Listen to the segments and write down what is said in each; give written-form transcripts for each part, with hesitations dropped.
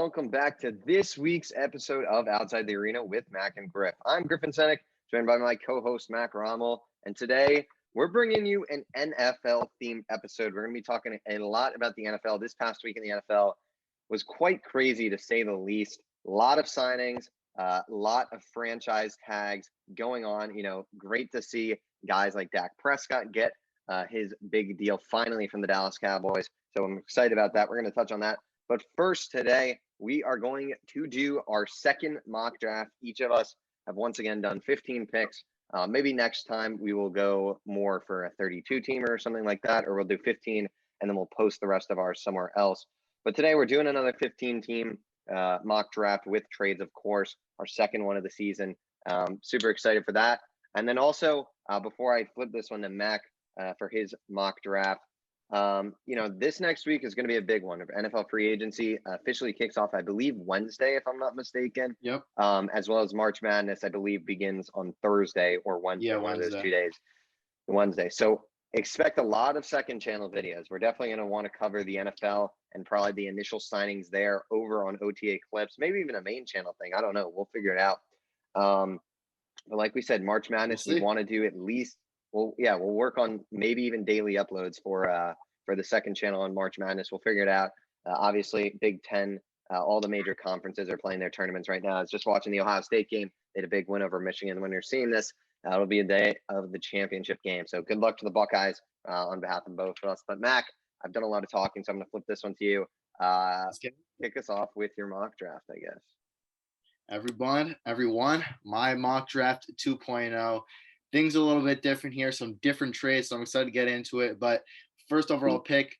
welcome back to this week's episode of Outside the Arena with Mac and Griff. I'm Griffin Senek, joined by my co-host Mac Rommel, and today we're bringing you an NFL-themed episode. We're going to be talking a lot about the NFL. This past week in the NFL was quite crazy, to say the least. A lot of signings, a lot of franchise tags going on. Great to see guys like Dak Prescott get his big deal finally from the Dallas Cowboys. So I'm excited about that. We're going to touch on that. But first, today, we are going to do our second mock draft. Each of us have once again done 15 picks. Maybe next time we will go more for a 32-teamer or something like that, or we'll do 15, and then we'll post the rest of ours somewhere else. But today, we're doing another 15-team mock draft with trades, of course, our second one of the season. Super excited for that. And then also, before I flip this one to Mac for his mock draft, this next week is going to be a big one. NFL free agency officially kicks off, I believe, Wednesday, if I'm not mistaken. Yep. As well as March Madness, I believe, begins on Thursday or Wednesday. Yeah, one Wednesday. of those 2 days. Wednesday. So expect a lot of second channel videos. We're definitely going to want to cover the NFL and probably the initial signings there over on OTA clips, maybe even a main channel thing. I don't know. We'll figure it out. But like we said, March Madness, we want to do at least. We'll work on maybe even daily uploads for the second channel on March Madness. We'll figure it out. Obviously, Big Ten, all the major conferences are playing their tournaments right now. I was just watching the Ohio State game. They had a big win over Michigan. When you're seeing this, it'll be a day of the championship game. So good luck to the Buckeyes on behalf of both of us. But Mac, I've done a lot of talking, so I'm going to flip this one to you. Kick us off with your mock draft, I guess. Everyone, my mock draft 2.0. Things are a little bit different here, some different trades, so I'm excited to get into it. But first overall pick,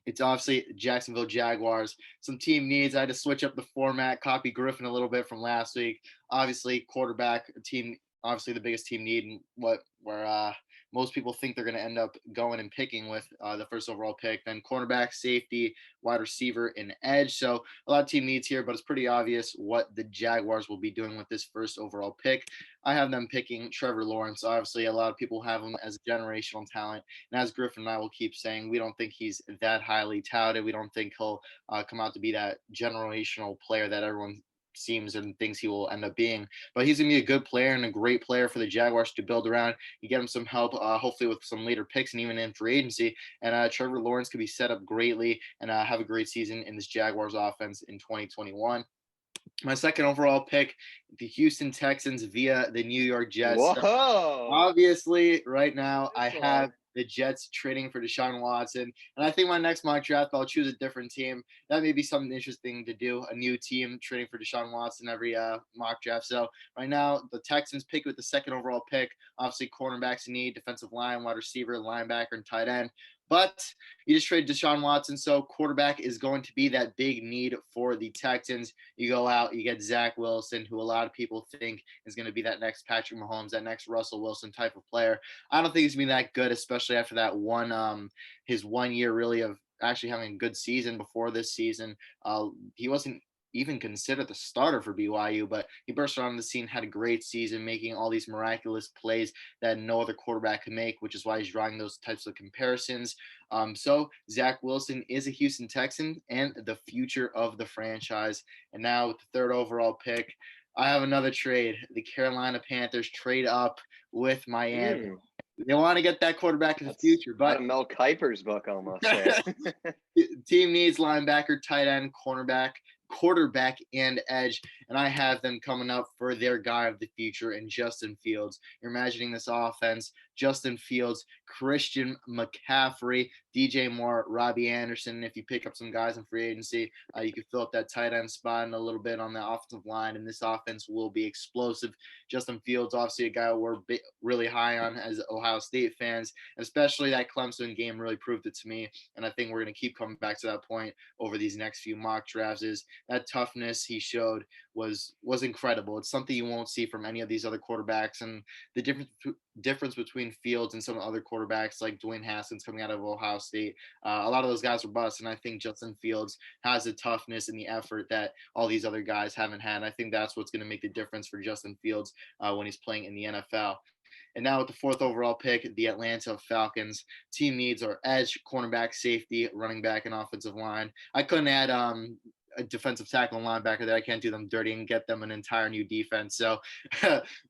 it's obviously Jacksonville Jaguars. Some team needs. I had to switch up the format, copy Griffin a little bit from last week. Obviously, quarterback team, obviously the biggest team need, and where most people think they're going to end up going and picking with the first overall pick. Then cornerback, safety, wide receiver, and edge. So a lot of team needs here, but it's pretty obvious what the Jaguars will be doing with this first overall pick. I have them picking Trevor Lawrence. Obviously, a lot of people have him as a generational talent. And as Griffin and I will keep saying, we don't think he's that highly touted. We don't think he'll come out to be that generational player that everyone seems and thinks he will end up being. But he's going to be a good player and a great player for the Jaguars to build around. You get him some help, hopefully with some later picks and even in free agency. And Trevor Lawrence could be set up greatly and have a great season in this Jaguars offense in 2021. My second overall pick, the Houston Texans via the New York Jets. Whoa! So obviously, right now, I have the Jets trading for Deshaun Watson. And I think my next mock draft, I'll choose a different team. That may be something interesting to do, a new team trading for Deshaun Watson every mock draft. So right now, the Texans pick with the second overall pick. Obviously, cornerbacks in need, defensive line, wide receiver, linebacker, and tight end. But you just traded Deshaun Watson, so quarterback is going to be that big need for the Texans. You go out, you get Zach Wilson, who a lot of people think is going to be that next Patrick Mahomes, that next Russell Wilson type of player. I don't think he's going to be that good, especially after that his 1 year really of actually having a good season before this season. He wasn't even considered the starter for BYU, but he burst onto the scene, had a great season, making all these miraculous plays that no other quarterback can make, which is why he's drawing those types of comparisons. So Zach Wilson is a Houston Texan and the future of the franchise. And now with the third overall pick, I have another trade. The Carolina Panthers trade up with Miami. They want to get that quarterback in the future, but Mel Kiper's book almost. Team needs linebacker, tight end, quarterback, and edge, and I have them coming up for their guy of the future in Justin Fields. You're imagining this offense: Justin Fields, Christian McCaffrey, DJ Moore, Robbie Anderson. If you pick up some guys in free agency, you can fill up that tight end spot and a little bit on the offensive line, and this offense will be explosive. Justin Fields, obviously a guy we're really high on as Ohio State fans, especially that Clemson game really proved it to me, and I think we're going to keep coming back to that point over these next few mock drafts. Is that toughness he showed was incredible. It's something you won't see from any of these other quarterbacks, and the difference between Fields and some other quarterbacks like Dwayne Haskins coming out of Ohio State, a lot of those guys were busts, and I think Justin Fields has the toughness and the effort that all these other guys haven't had. And I think that's what's going to make the difference for Justin Fields when he's playing in the NFL. And now with the fourth overall pick, the Atlanta Falcons. Team needs are edge, cornerback, safety, running back, and offensive line. I couldn't add a defensive tackle and linebacker that I can't do them dirty and get them an entire new defense. So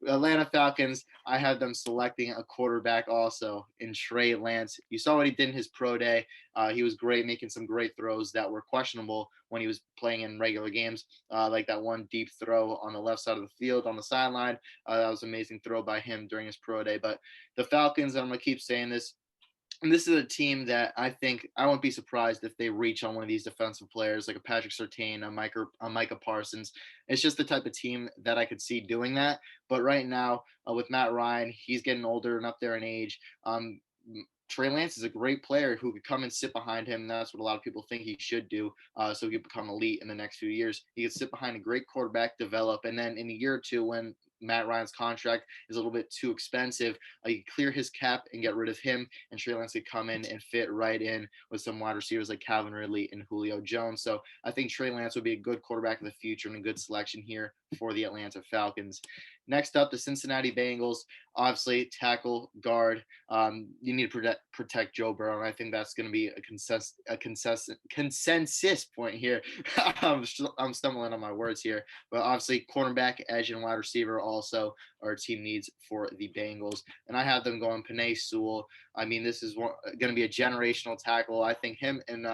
Atlanta Falcons, I have them selecting a quarterback also in Trey Lance. You saw what he did in his pro day. He was great, making some great throws that were questionable when he was playing in regular games, like that one deep throw on the left side of the field on the sideline. That was an amazing throw by him during his pro day. But the Falcons, I'm going to keep saying this, and this is a team that I think I won't be surprised if they reach on one of these defensive players like a Patrick Surtain, a Micah Parsons. It's just the type of team that I could see doing that. But right now, with Matt Ryan, he's getting older and up there in age. Trey Lance is a great player who could come and sit behind him. And that's what a lot of people think he should do. So he could become elite in the next few years. He could sit behind a great quarterback, develop, and then in a year or two, when Matt Ryan's contract is a little bit too expensive, you clear his cap and get rid of him, and Trey Lance could come in and fit right in with some wide receivers like Calvin Ridley and Julio Jones. So I think Trey Lance would be a good quarterback of the future and a good selection here for the Atlanta Falcons. Next up, the Cincinnati Bengals. Obviously, tackle, guard. You need to protect Joe Burrow, and I think that's going to be a consensus point here. I'm stumbling on my words here, but obviously, cornerback, edge, and wide receiver also are team needs for the Bengals, and I have them going Penei Sewell. I mean, this is going to be a generational tackle. I think him and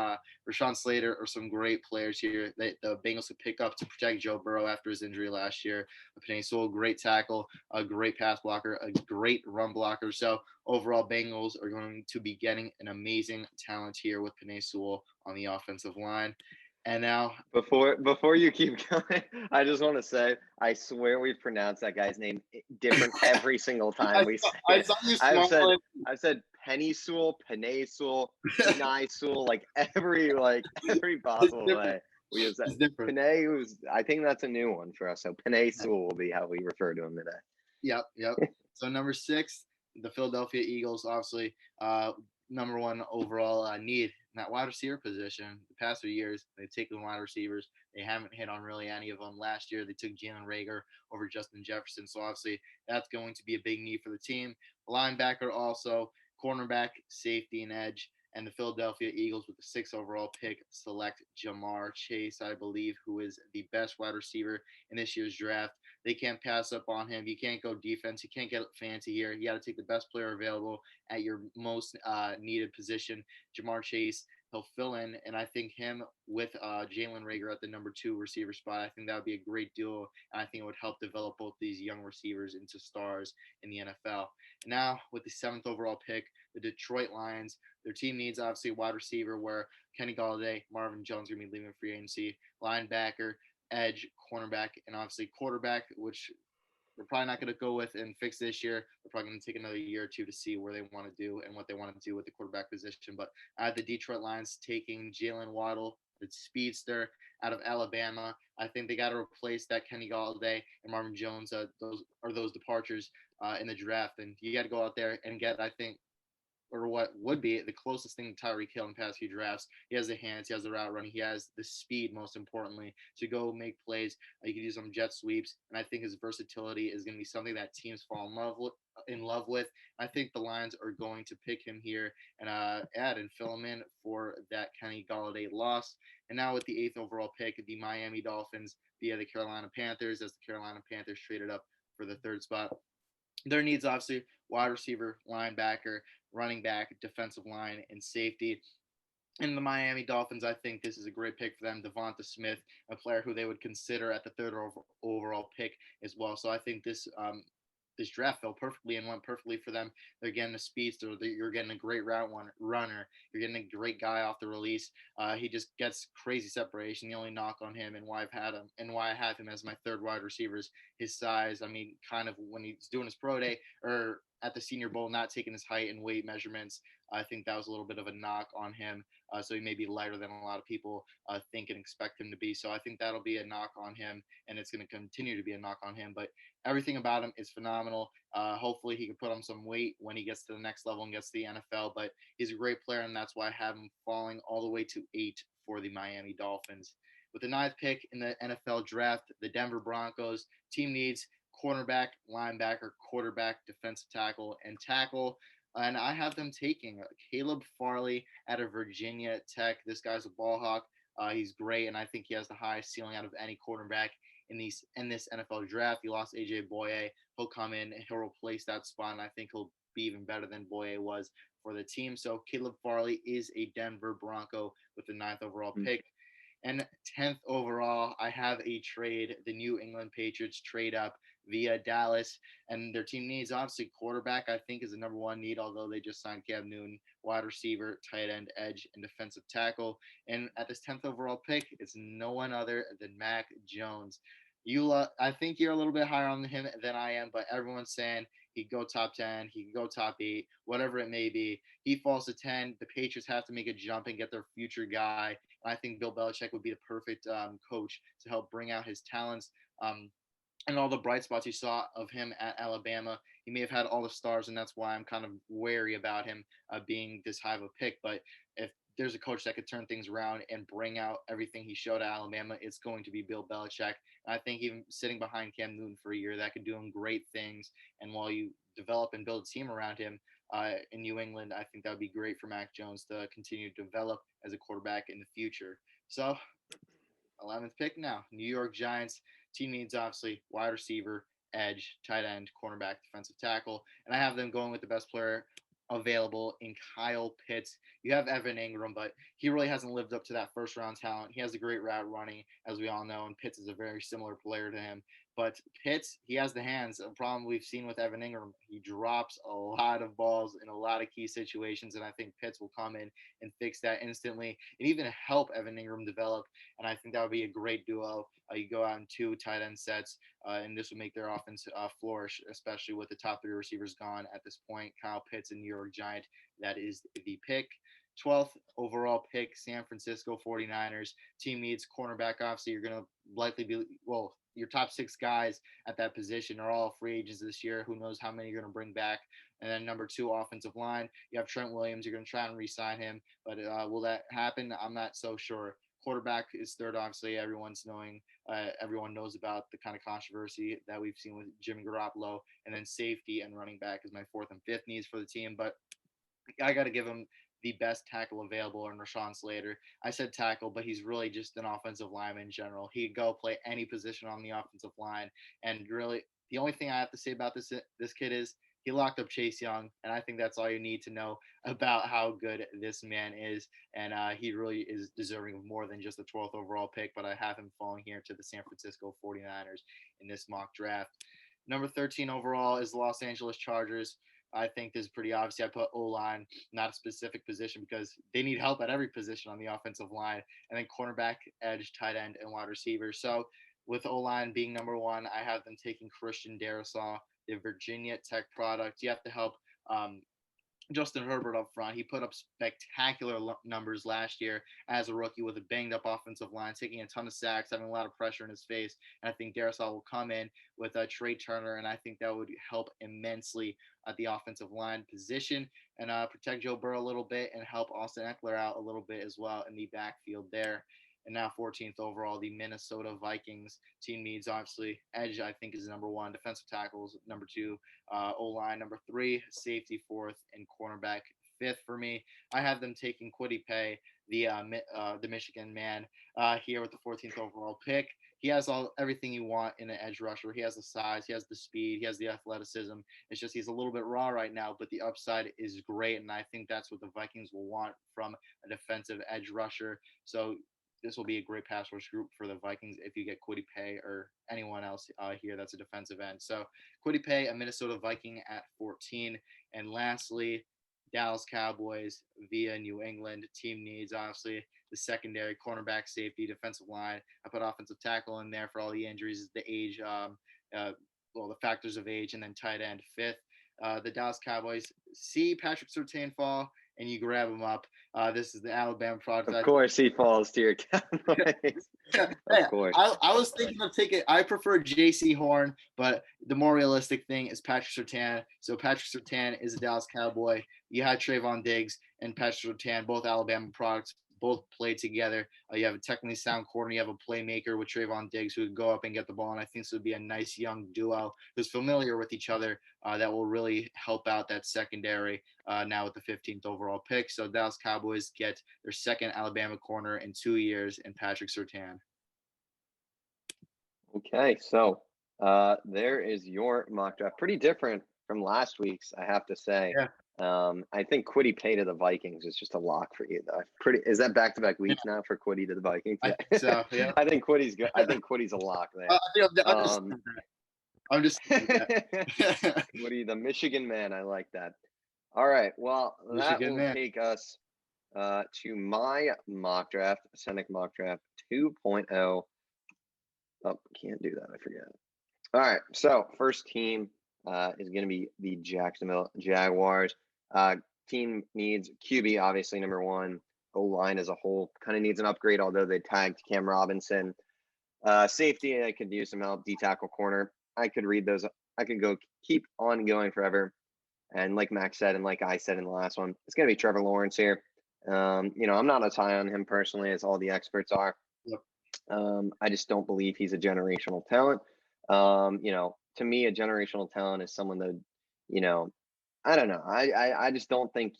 Rashawn Slater are some great players here that the Bengals could pick up to protect Joe Burrow after his injury last year. Penei Sewell, great tackle, a great pass blocker, a great run blocker. So overall, Bengals are going to be getting an amazing talent here with Penei Sewell on the offensive line. And now, before you keep going, I just want to say, I swear we've pronounced that guy's name different every single time we say it. I've said Penei Sewell, Penei Sewell, Penei Sewell, like every possible way. We use that. Penei, I think that's a new one for us. So Penei Sewell will be how we refer to him today. Yep. So number 6, the Philadelphia Eagles, obviously, number 1 overall need in that wide receiver position. The past few years, they've taken wide receivers. They haven't hit on really any of them. Last year, they took Jalen Reagor over Justin Jefferson. So obviously, that's going to be a big need for the team. Linebacker also, cornerback, safety, and edge. And the Philadelphia Eagles, with the 6th overall pick, select Ja'Marr Chase, I believe, who is the best wide receiver in this year's draft. They can't pass up on him. You can't go defense. You can't get fancy here. You got to take the best player available at your most needed position. Ja'Marr Chase, he'll fill in, and I think him with Jalen Reagor at the number 2 receiver spot, I think that would be a great duo, and I think it would help develop both these young receivers into stars in the NFL. Now, with the 7th overall pick, the Detroit Lions, their team needs obviously a wide receiver where Kenny Golladay, Marvin Jones are going to be leaving free agency, linebacker, edge, cornerback, and obviously quarterback, which we're probably not going to go with and fix this year. We're probably going to take another year or two to see where they want to do and what they want to do with the quarterback position. But I had the Detroit Lions taking Jalen Waddle, the speedster out of Alabama. I think they got to replace that Kenny Golladay and Marvin Jones. Those departures in the draft, and you got to go out there and get, I think, or what would be the closest thing to Tyreek Hill in the past few drafts. He has the hands, he has the route running, he has the speed, most importantly, to go make plays. You can do some jet sweeps, and I think his versatility is going to be something that teams fall in love with. I think the Lions are going to pick him here and add and fill him in for that Kenny Golladay loss. And now with the 8th overall pick, the Miami Dolphins via the Carolina Panthers, as the Carolina Panthers traded up for the 3rd spot. Their needs, obviously, wide receiver, linebacker, running back, defensive line, and safety. In the Miami Dolphins, I think this is a great pick for them. Devonta Smith, a player who they would consider at the 3rd overall pick as well. So I think this draft fell perfectly and went perfectly for them. They're getting a speedster. You're getting a great route runner. You're getting a great guy off the release. He just gets crazy separation. The only knock on him and why I have him as my 3rd wide receiver is his size. I mean, kind of when he's doing his pro day or at the Senior Bowl, not taking his height and weight measurements. I think that was a little bit of a knock on him. So he may be lighter than a lot of people think and expect him to be. So I think that'll be a knock on him, and it's going to continue to be a knock on him. But everything about him is phenomenal. Hopefully he can put on some weight when he gets to the next level and gets to the NFL. But he's a great player, and that's why I have him falling all the way to 8 for the Miami Dolphins. With the 9th pick in the NFL draft, the Denver Broncos team needs cornerback, linebacker, quarterback, defensive tackle, and tackle. And I have them taking Caleb Farley out of Virginia Tech. This guy's a ball hawk. He's great, and I think he has the highest ceiling out of any quarterback in this NFL draft. You lost AJ Boye. He'll come in and he'll replace that spot, and I think he'll be even better than Boye was for the team. So Caleb Farley is a Denver Bronco with the 9th overall pick. And 10th overall, I have a trade. The New England Patriots trade up via Dallas, and their team needs obviously quarterback. I think is the number one need, although they just signed Cam Newton, wide receiver, tight end, edge, and defensive tackle. And at this 10th overall pick, it's no one other than Mac Jones. I think you're a little bit higher on him than I am, but everyone's saying he could go top 10, he could go top 8, whatever it may be. He falls to 10. The Patriots have to make a jump and get their future guy. I think Bill Belichick would be the perfect coach to help bring out his talents. And all the bright spots you saw of him at Alabama. He may have had all the stars, and that's why I'm kind of wary about him being this high of a pick. But if there's a coach that could turn things around and bring out everything he showed at Alabama, it's going to be Bill Belichick. And I think even sitting behind Cam Newton for a year, that could do him great things. And while you develop and build a team around him in New England, I think that would be great for Mac Jones to continue to develop as a quarterback in the future. So 11th pick now, New York Giants. Team needs obviously wide receiver, edge, tight end, cornerback, defensive tackle, and I have them going with the best player available in Kyle Pitts. You have Evan Ingram, but he really hasn't lived up to that first round talent. He has a great route running, as we all know, and Pitts is a very similar player to him. But Pitts, he has the hands. A problem we've seen with Evan Ingram, he drops a lot of balls in a lot of key situations, and I think Pitts will come in and fix that instantly and even help Evan Ingram develop. And I think that would be a great duo. You go out in 2 tight end sets, and this would make their offense flourish, especially with the top 3 receivers gone at this point. Kyle Pitts and New York Giant, that is the pick. 12th overall pick, San Francisco 49ers. Team needs cornerback. Obviously, you're going to likely be, well, your top 6 guys at that position are all free agents this year. Who knows how many you're going to bring back. And then number 2, offensive line. You have Trent Williams. You're going to try and re-sign him. But will that happen? I'm not so sure. Quarterback is 3rd. Obviously, everyone knows about the kind of controversy that we've seen with Jimmy Garoppolo. And then safety and running back is my 4th and 5th needs for the team. But I got to give him the best tackle available in Rashawn Slater. I said tackle, but he's really just an offensive lineman in general. He could go play any position on the offensive line. And really, the only thing I have to say about this kid is he locked up Chase Young, and I think that's all you need to know about how good this man is. And he really is deserving of more than just the 12th overall pick, but I have him falling here to the San Francisco 49ers in this mock draft. Number 13 overall is the Los Angeles Chargers. I think this is pretty obvious. I put O-line, not a specific position, because they need help at every position on the offensive line, and then cornerback, edge, tight end, and wide receiver. So with O-line being number 1, I have them taking Christian Darrisaw, the Virginia Tech product. You have to help Justin Herbert up front. He put up spectacular numbers last year as a rookie with a banged-up offensive line, taking a ton of sacks, having a lot of pressure in his face. And I think Darrisaw will come in with Trey Turner, and I think that would help immensely at the offensive line position and protect Joe Burrow a little bit and help Austin Eckler out a little bit as well in the backfield there. And now 14th overall, the Minnesota Vikings. Team needs, obviously, edge, I think, is number 1. Defensive tackles, number 2. O-line, number 3. Safety, 4th. And cornerback, 5th for me. I have them taking Kwity Paye, the Michigan man, here with the 14th overall pick. He has everything you want in an edge rusher. He has the size, he has the speed, he has the athleticism. It's just he's a little bit raw right now, but the upside is great, and I think that's what the Vikings will want from a defensive edge rusher. So this will be a great pass rush group for the Vikings if you get Kwity Paye or anyone else here that's a defensive end. So Kwity Paye, a Minnesota Viking at 14. And lastly, Dallas Cowboys via New England. Team needs, obviously, the secondary, cornerback, safety, defensive line. I put offensive tackle in there for all the injuries, the age, the factors of age, and then tight end, 5th. The Dallas Cowboys see Patrick Surtain fall, and you grab him up. This is the Alabama product. Of course, he falls to your Cowboys. Of course. I was thinking of taking. I prefer J.C. Horn, but the more realistic thing is Patrick Surtain. So Patrick Surtain is a Dallas Cowboy. You had Trayvon Diggs and Patrick Surtain, both Alabama products, both play together. You have a technically sound corner. You have a playmaker with Trayvon Diggs who would go up and get the ball. And I think this would be a nice young duo who's familiar with each other that will really help out that secondary now with the 15th overall pick. So Dallas Cowboys get their second Alabama corner in 2 years in Patrick Surtain. Okay, so there is your mock draft. Pretty different from last week's, I have to say. Yeah. I think Kwity Paye to the Vikings is just a lock for you, though. Is that back-to-back weeks now for Kwity to the Vikings? I think so. Yeah. I think Kwitty's good. I think Kwitty's a lock there. I'm just Kwity, the Michigan man. I like that. All right. Well, that will take us to my mock draft, Senek mock draft 2.0. Oh, can't do that. I forget. All right. So first team is going to be the Jacksonville Jaguars. Team needs QB, obviously, number one. O-line as a whole kind of needs an upgrade, although they tagged Cam Robinson. Safety, I could use some help. D-tackle corner. I could read those. I could go keep on going forever. And like Max said, and like I said in the last one, it's going to be Trevor Lawrence here. I'm not as high on him personally as all the experts are. Yep. I just don't believe he's a generational talent. To me, a generational talent is someone that, I don't know. I just don't think,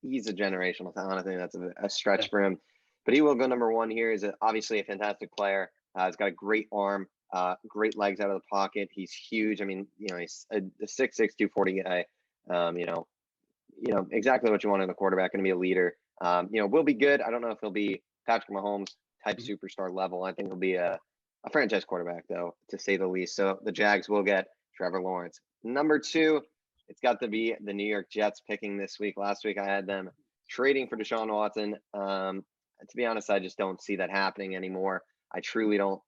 he's a generational talent. I think that's a stretch for him. But he will go number one here. He's obviously a fantastic player. He's got a great arm, great legs out of the pocket. He's huge. I mean, he's a 6'6", 240 guy. Exactly what you want in a quarterback, going to be a leader. Will be good. I don't know if he'll be Patrick Mahomes type superstar level. I think he'll be a franchise quarterback, though, to say the least. So the Jags will get Trevor Lawrence. Number two, it's got to be the New York Jets picking this week. Last week I had them trading for Deshaun Watson. To be honest, I just don't see that happening anymore. I truly don't.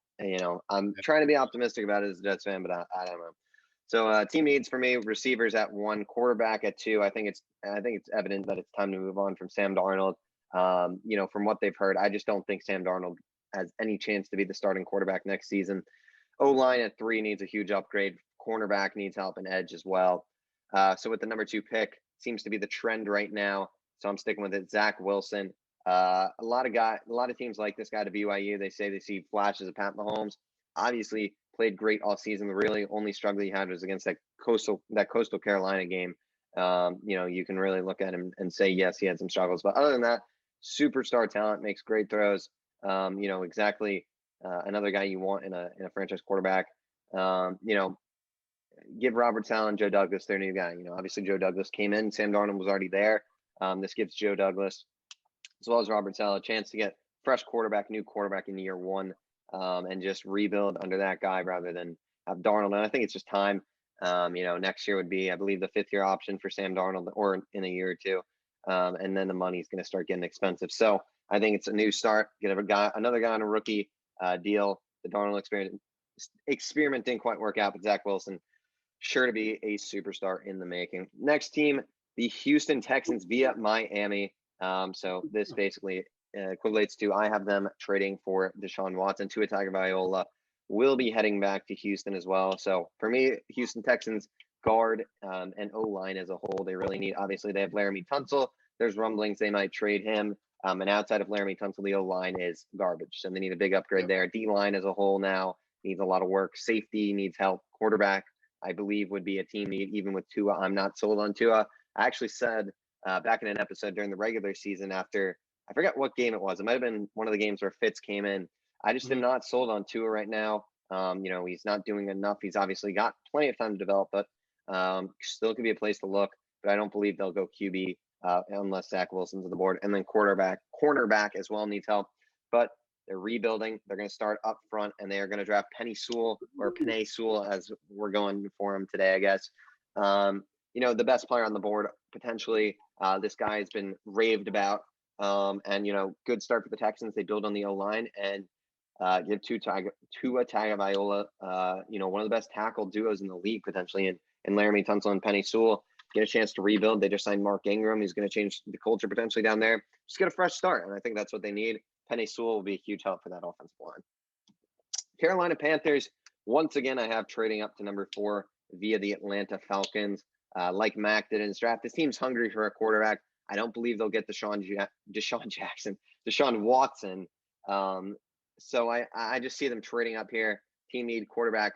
I'm trying to be optimistic about it as a Jets fan, but I don't know. So team needs for me, receivers at 1, quarterback at 2. I think it's evident that it's time to move on from Sam Darnold. From what they've heard, I just don't think Sam Darnold has any chance to be the starting quarterback next season. O-line at 3 needs a huge upgrade. Cornerback needs help and edge as well. So with the number 2 pick, seems to be the trend right now. So I'm sticking with it. Zach Wilson. A lot of teams like this guy to BYU. They say they see flashes of Pat Mahomes. Obviously played great all season. The really only struggle he had was against that Coastal Carolina game. You can really look at him and say, yes, he had some struggles. But other than that, superstar talent, makes great throws. Exactly another guy you want in a franchise quarterback. Give Robert Saleh and Joe Douglas their new guy. Obviously Joe Douglas came in. Sam Darnold was already there. This gives Joe Douglas, as well as Robert Saleh, a chance to get new quarterback in year 1, and just rebuild under that guy rather than have Darnold. And I think it's just time. Next year would be, I believe, the 5th-year option for Sam Darnold, or in a year or two. And then the money's going to start getting expensive. So I think it's a new start. Get another guy on a rookie deal. The Darnold experiment didn't quite work out, but Zach Wilson, sure to be a superstar in the making. Next team, the Houston Texans via Miami. So this basically equates to, I have them trading for Deshaun Watson. Tua Tagovailoa will be heading back to Houston as well. So for me, Houston Texans guard and O-line as a whole, they really need. Obviously, they have Laramie Tunsil. There's rumblings they might trade him. And outside of Laramie Tunsil, the O-line is garbage. So they need a big upgrade there. D-line as a whole now needs a lot of work. Safety needs help. Quarterback, I believe, would be a team need, even with Tua. I'm not sold on Tua. I actually said back in an episode during the regular season after, I forget what game it was. It might have been one of the games where Fitz came in. I just am not sold on Tua right now. He's not doing enough. He's obviously got plenty of time to develop, but still could be a place to look. But I don't believe they'll go QB unless Zach Wilson's on the board. And then cornerback as well needs help. But they're rebuilding. They're going to start up front, and they are going to draft Penei Sewell, as we're going for him today, I guess. The best player on the board, potentially. This guy has been raved about. Good start for the Texans. They build on the O-line and give Tua Tagovailoa, one of the best tackle duos in the league, potentially, and Laramie Tunsil and Penei Sewell get a chance to rebuild. They just signed Mark Ingram. He's going to change the culture potentially down there. Just get a fresh start, and I think that's what they need. Penei Sewell will be a huge help for that offensive line. Carolina Panthers, once again, I have trading up to number 4 via the Atlanta Falcons. Like Mac did in his draft, this team's hungry for a quarterback. I don't believe they'll get Deshaun Watson. So I just see them trading up here. Team need quarterback,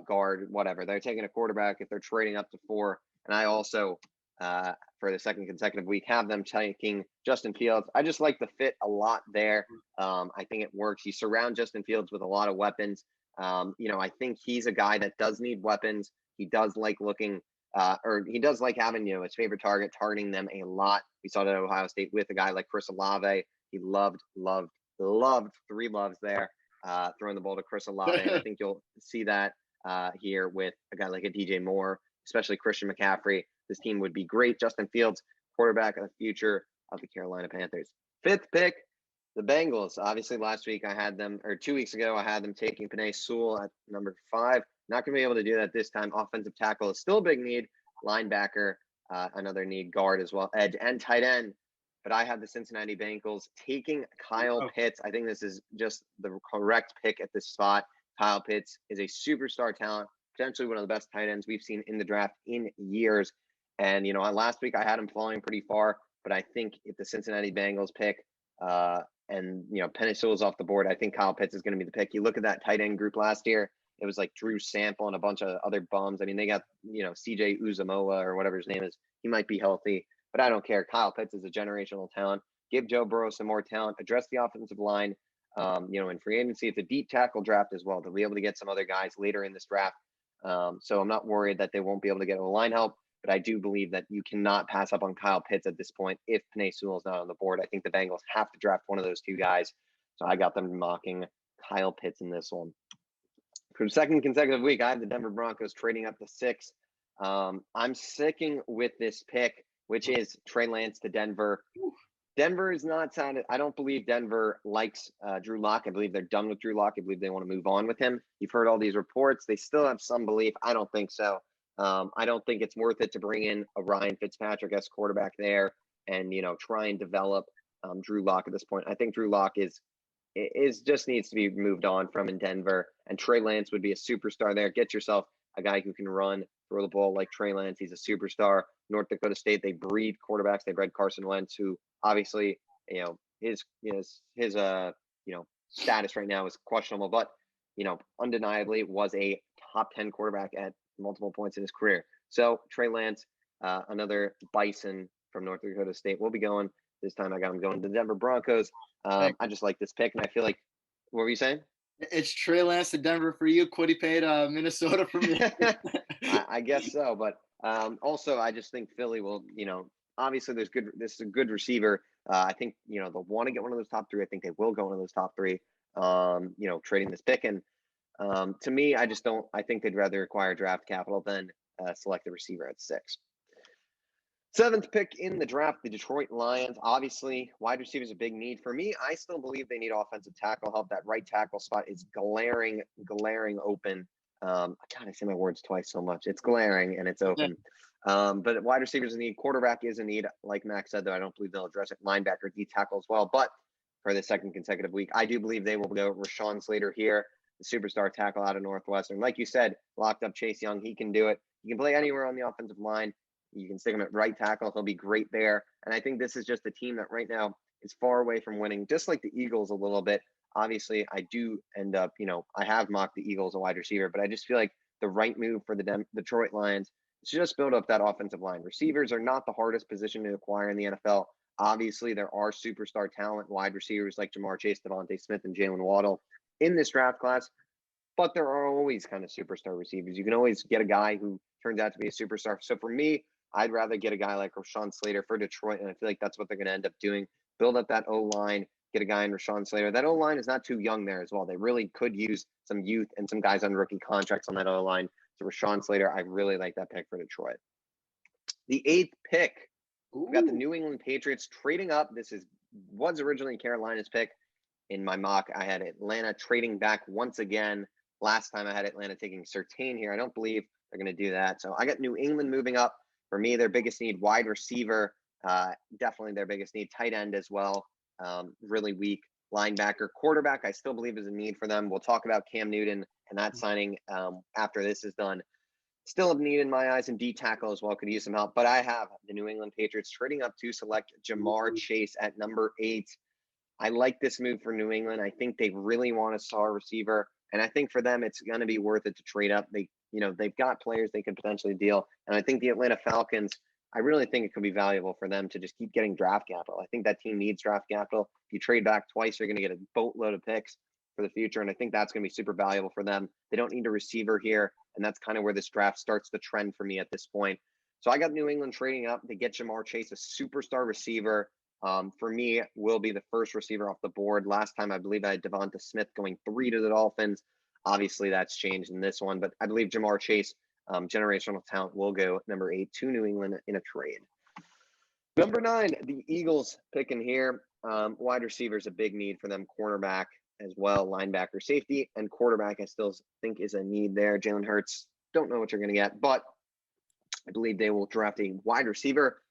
guard, whatever. They're taking a quarterback if they're trading up to 4. And I also, for the second consecutive week, have them taking Justin Fields. I just like the fit a lot there. I think it works. You surround Justin Fields with a lot of weapons. I think he's a guy that does need weapons. He does like looking, or he does like having, his favorite target, targeting them a lot. We saw that at Ohio State with a guy like Chris Olave. He loved 3 loves there, throwing the ball to Chris Olave. And I think you'll see that here with a guy like a DJ Moore, especially Christian McCaffrey. This team would be great. Justin Fields, quarterback of the future of the Carolina Panthers. 5th pick, the Bengals. Obviously, last week I had them, or 2 weeks ago, I had them taking Penei Sewell at number 5. Not going to be able to do that this time. Offensive tackle is still a big need. Linebacker, another need. Guard as well. Edge and tight end. But I have the Cincinnati Bengals taking Kyle Pitts. I think this is just the correct pick at this spot. Kyle Pitts is a superstar talent, potentially one of the best tight ends we've seen in the draft in years. And, last week I had him falling pretty far, but I think if the Cincinnati Bengals pick and, Penei Sewell's off the board, I think Kyle Pitts is going to be the pick. You look at that tight end group last year, it was like Drew Sample and a bunch of other bums. I mean, they got, CJ Uzamoa or whatever his name is. He might be healthy, but I don't care. Kyle Pitts is a generational talent. Give Joe Burrow some more talent. Address the offensive line. In free agency, it's a deep tackle draft as well. They'll be able to get some other guys later in this draft. So I'm not worried that they won't be able to get line help, but I do believe that you cannot pass up on Kyle Pitts at this point if Penei Sewell is not on the board. I think the Bengals have to draft one of those 2 guys. So I got them mocking Kyle Pitts in this one. For the second consecutive week, I have the Denver Broncos trading up to 6. I'm sticking with this pick, which is Trey Lance to Denver. Denver is not sounded. I don't believe Denver likes Drew Lock. I believe they're done with Drew Lock. I believe they want to move on with him. You've heard all these reports. They still have some belief. I don't think so. I don't think it's worth it to bring in a Ryan Fitzpatrick-esque quarterback there and, try and develop Drew Lock at this point. I think Drew Lock is just needs to be moved on from in Denver, and Trey Lance would be a superstar there. Get yourself a guy who can run, throw the ball like Trey Lance. He's a superstar. North Dakota State, they breed quarterbacks. They bred Carson Wentz, who obviously, his status right now is questionable, but, undeniably was a top 10 quarterback at multiple points in his career. So Trey Lance, another Bison from North Dakota State, will be going. This time I got him going to the Denver Broncos. I just like this pick, and I feel like, what were you saying? It's Trey Lance to Denver for you. Quiddy paid Minnesota for me. I guess so, but also I just think Philly will, obviously this is a good receiver. I think, they'll want to get one of those top 3. I think they will go one of those top 3, trading this pick. And to me, I think they'd rather acquire draft capital than select a receiver at 6. 7th pick in the draft, the Detroit Lions. Obviously, wide receiver is a big need. For me, I still believe they need offensive tackle help. That right tackle spot is glaring open. God, I say my words twice so much. It's glaring and it's open. But wide receivers a need. Quarterback is a need. Like Max said, though, I don't believe they'll address it. Linebacker, D tackle as well. But for the second consecutive week, I do believe they will go Rashawn Slater here, the superstar tackle out of Northwestern. Like you said, locked up Chase Young. He can do it. He can play anywhere on the offensive line. You can stick him at right tackle. He'll be great there. And I think this is just a team that right now is far away from winning, just like the Eagles a little bit. Obviously, I do end up, I have mocked the Eagles a wide receiver, but I just feel like the right move for the Detroit Lions is to just build up that offensive line. Receivers are not the hardest position to acquire in the NFL. Obviously, there are superstar talent wide receivers like Jamar Chase, Devontae Smith, and Jalen Waddle in this draft class. But there are always kind of superstar receivers. You can always get a guy who turns out to be a superstar. So for me, I'd rather get a guy like Rashawn Slater for Detroit, and I feel like that's what they're going to end up doing. Build up that O-line, get a guy in Rashawn Slater. That O-line is not too young there as well. They really could use some youth and some guys on rookie contracts on that O-line. So Rashawn Slater, I really like that pick for Detroit. The 8th pick, we got the New England Patriots trading up. This was originally Carolina's pick. In my mock, I had Atlanta trading back once again. Last time I had Atlanta taking Surtain here. I don't believe they're going to do that. So I got New England moving up. For me, their biggest need, wide receiver, definitely their biggest need. Tight end as well, really weak. Linebacker, quarterback, I still believe is a need for them. We'll talk about Cam Newton and that signing after this is done. Still a need in my eyes, and D tackle as well could use some help. But I have the New England Patriots trading up to select Jamar Chase at number 8. I like this move for New England. I think they really want a star receiver, and I think for them it's going to be worth it to trade up. They've got players they could potentially deal, and I think the Atlanta Falcons, I really think it could be valuable for them to just keep getting draft capital. I think that team needs draft capital. If you trade back twice, you're going to get a boatload of picks for the future, and I think that's going to be super valuable for them. They don't need a receiver here, and that's kind of where this draft starts the trend for me at this point. So I got New England trading up. They get Jamar Chase, a superstar receiver. For me, will be the first receiver off the board. Last time, I believe I had Devonta Smith going 3 to the Dolphins. Obviously, that's changed in this one, but I believe Jamar Chase, generational talent, will go number 8 to New England in a trade. Number 9, the Eagles picking here. Wide receiver is a big need for them. Cornerback as well, linebacker, safety, and quarterback I still think is a need there. Jalen Hurts, don't know what you're going to get, but I believe they will draft a wide receiver,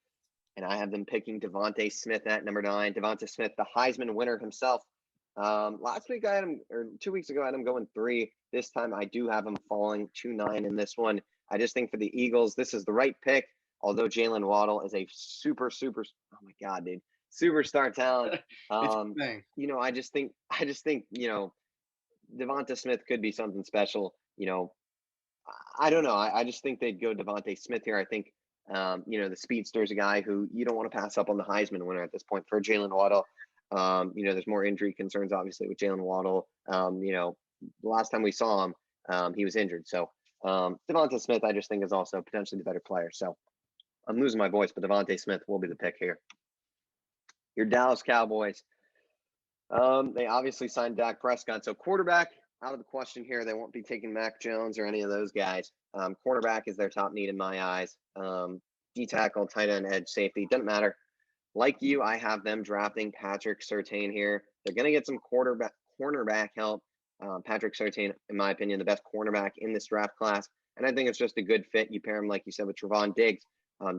and I have them picking Devonta Smith at number 9. Devonta Smith, the Heisman winner himself. Last week I had him, or 2 weeks ago I had him going 3. This time I do have him falling to 9 in this one. I just think for the Eagles, this is the right pick. Although Jalen Waddle is a super, oh my God, dude, superstar talent. I just think, Devonta Smith could be something special. I don't know. I just think they'd go Devonta Smith here. I think, the speedster is a guy who you don't want to pass up on the Heisman winner at this point for Jalen Waddle. There's more injury concerns, obviously, with Jalen Waddle. The last time we saw him, he was injured. So Devonta Smith, I just think, is also potentially the better player. So I'm losing my voice, but Devonta Smith will be the pick here. Your Dallas Cowboys. They obviously signed Dak Prescott. So quarterback, out of the question here. They won't be taking Mac Jones or any of those guys. Quarterback is their top need in my eyes. D tackle, tight end, edge, safety, doesn't matter. Like you, I have them drafting Patrick Surtain here. They're going to get some cornerback help. Patrick Surtain, in my opinion, the best cornerback in this draft class. And I think it's just a good fit. You pair him, like you said, with Trevon Diggs,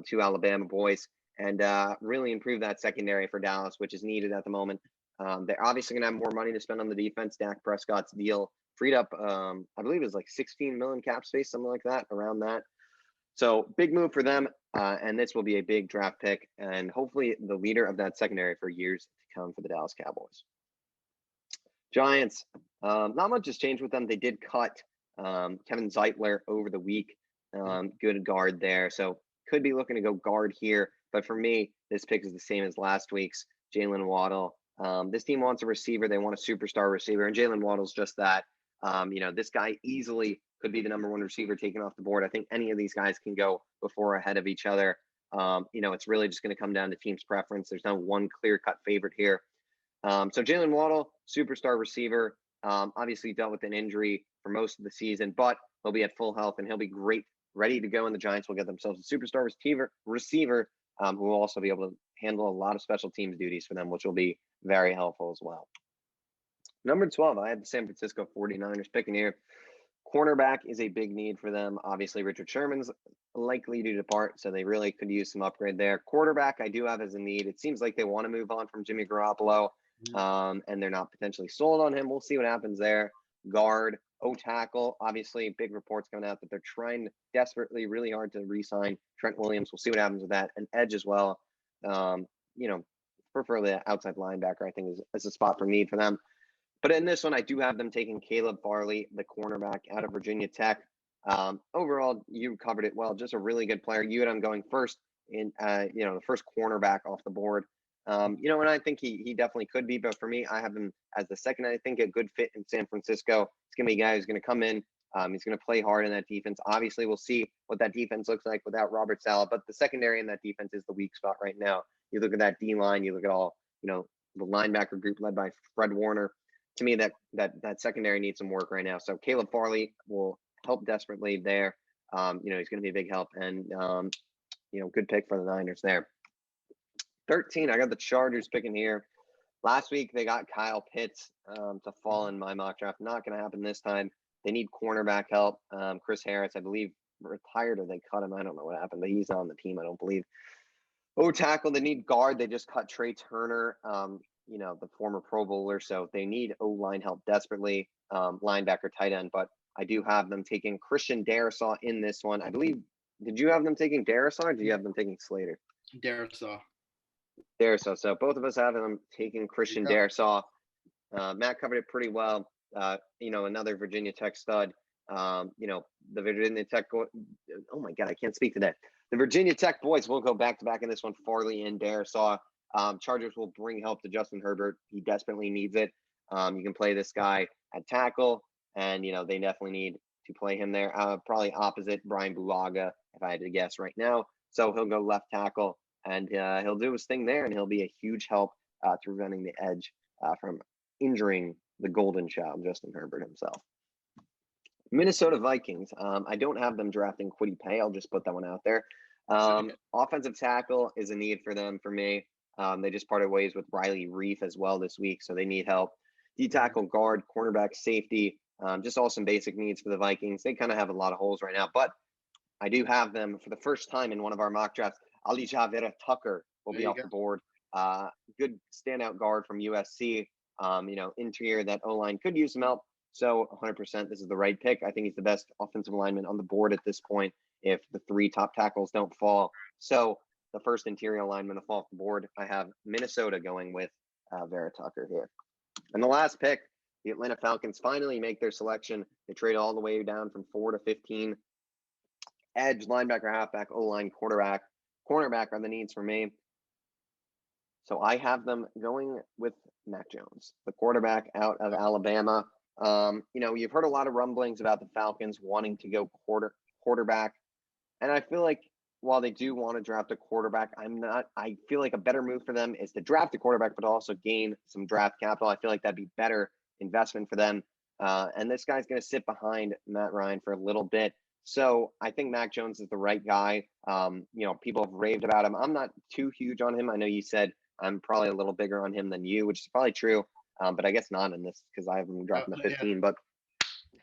2 Alabama boys, and really improve that secondary for Dallas, which is needed at the moment. They're obviously going to have more money to spend on the defense. Dak Prescott's deal freed up, I believe it was like 16 million cap space, something like that, around that. So big move for them, and this will be a big draft pick, and hopefully the leader of that secondary for years to come for the Dallas Cowboys. Giants, not much has changed with them. They did cut Kevin Zeitler over the week. Good guard there, so could be looking to go guard here. But for me, this pick is the same as last week's. Jalen Waddle. This team wants a receiver. They want a superstar receiver, and Jalen Waddle's just that. This guy easily could be the number 1 receiver taken off the board. I think any of these guys can go before ahead of each other. It's really just going to come down to team's preference. There's no one clear-cut favorite here. So Jalen Waddle, superstar receiver, obviously dealt with an injury for most of the season, but he'll be at full health and he'll be great, ready to go. And the Giants will get themselves a superstar receiver who will also be able to handle a lot of special teams duties for them, which will be very helpful as well. Number 12, I have the San Francisco 49ers picking here. Cornerback is a big need for them. Obviously, Richard Sherman's likely to depart, so they really could use some upgrade there. Quarterback, I do have as a need. It seems like they want to move on from Jimmy Garoppolo, and they're not potentially sold on him. We'll see what happens there. Guard, tackle, obviously, big reports coming out that they're trying desperately, really hard to re-sign Trent Williams. We'll see what happens with that. And edge as well. Preferably an outside linebacker, I think, is a spot for need for them. But in this one, I do have them taking Caleb Farley, the cornerback out of Virginia Tech. Overall, you covered it well. Just a really good player. You had him going first in, the first cornerback off the board. And I think he definitely could be. But for me, I have him as the second. I think a good fit in San Francisco. It's going to be a guy who's going to come in. He's going to play hard in that defense. Obviously, we'll see what that defense looks like without Robert Saleh. But the secondary in that defense is the weak spot right now. You look at that D line. You look at all, the linebacker group led by Fred Warner. To me, that secondary needs some work right now. So Caleb Farley will help desperately there. He's going to be a big help, and good pick for the Niners there. 13, I got the Chargers picking here. Last week they got Kyle Pitts to fall in my mock draft. Not going to happen this time. They need cornerback help. Chris Harris, I believe, retired or they cut him. I don't know what happened, but he's on the team, I don't believe. Tackle, they need guard. They just cut Trey Turner. The former Pro Bowler. So they need O-line help desperately, linebacker, tight end. But I do have them taking Christian Darrisaw in this one. I believe, did you have them taking Darrisaw or do you have them taking Slater? Darrisaw. Darrisaw. So both of us have them taking Christian Darrisaw. Matt covered it pretty well. Another Virginia Tech stud. The Virginia Tech. Oh my God, I can't speak today. The Virginia Tech boys will go back to back in this one. Farley and Darrisaw. Chargers will bring help to Justin Herbert. He desperately needs it. You can play this guy at tackle, and they definitely need to play him there. Probably opposite Brian Bulaga, if I had to guess right now. So he'll go left tackle, and he'll do his thing there, and he'll be a huge help to preventing the edge from injuring the golden child, Justin Herbert himself. Minnesota Vikings. I don't have them drafting Kwity Paye. I'll just put that one out there. Offensive tackle is a need for them for me. They just parted ways with Riley Reef as well this week, so they need help. D-tackle, guard, cornerback, safety, just all some basic needs for the Vikings. They kind of have a lot of holes right now, but I do have them for the first time in one of our mock drafts. Alijah Vera-Tucker will be off the board. Good standout guard from USC. Interior, that O-line could use some help. So 100%, this is the right pick. I think he's the best offensive lineman on the board at this point if the 3 top tackles don't fall. So the first interior lineman to fall off the board, I have Minnesota going with Vera-Tucker here. And the last pick, the Atlanta Falcons finally make their selection. They trade all the way down from 4 to 15. Edge, linebacker, halfback, O-line, quarterback, cornerback are the needs for me. So I have them going with Mac Jones, the quarterback out of Alabama. You've heard a lot of rumblings about the Falcons wanting to go quarterback. And I feel like while they do want to draft a quarterback, I feel like a better move for them is to draft a quarterback, but also gain some draft capital. I feel like that'd be better investment for them. And this guy's going to sit behind Matt Ryan for a little bit. So I think Mac Jones is the right guy. People have raved about him. I'm not too huge on him. I know you said I'm probably a little bigger on him than you, which is probably true. But I guess not in this because I have him drafting the 15.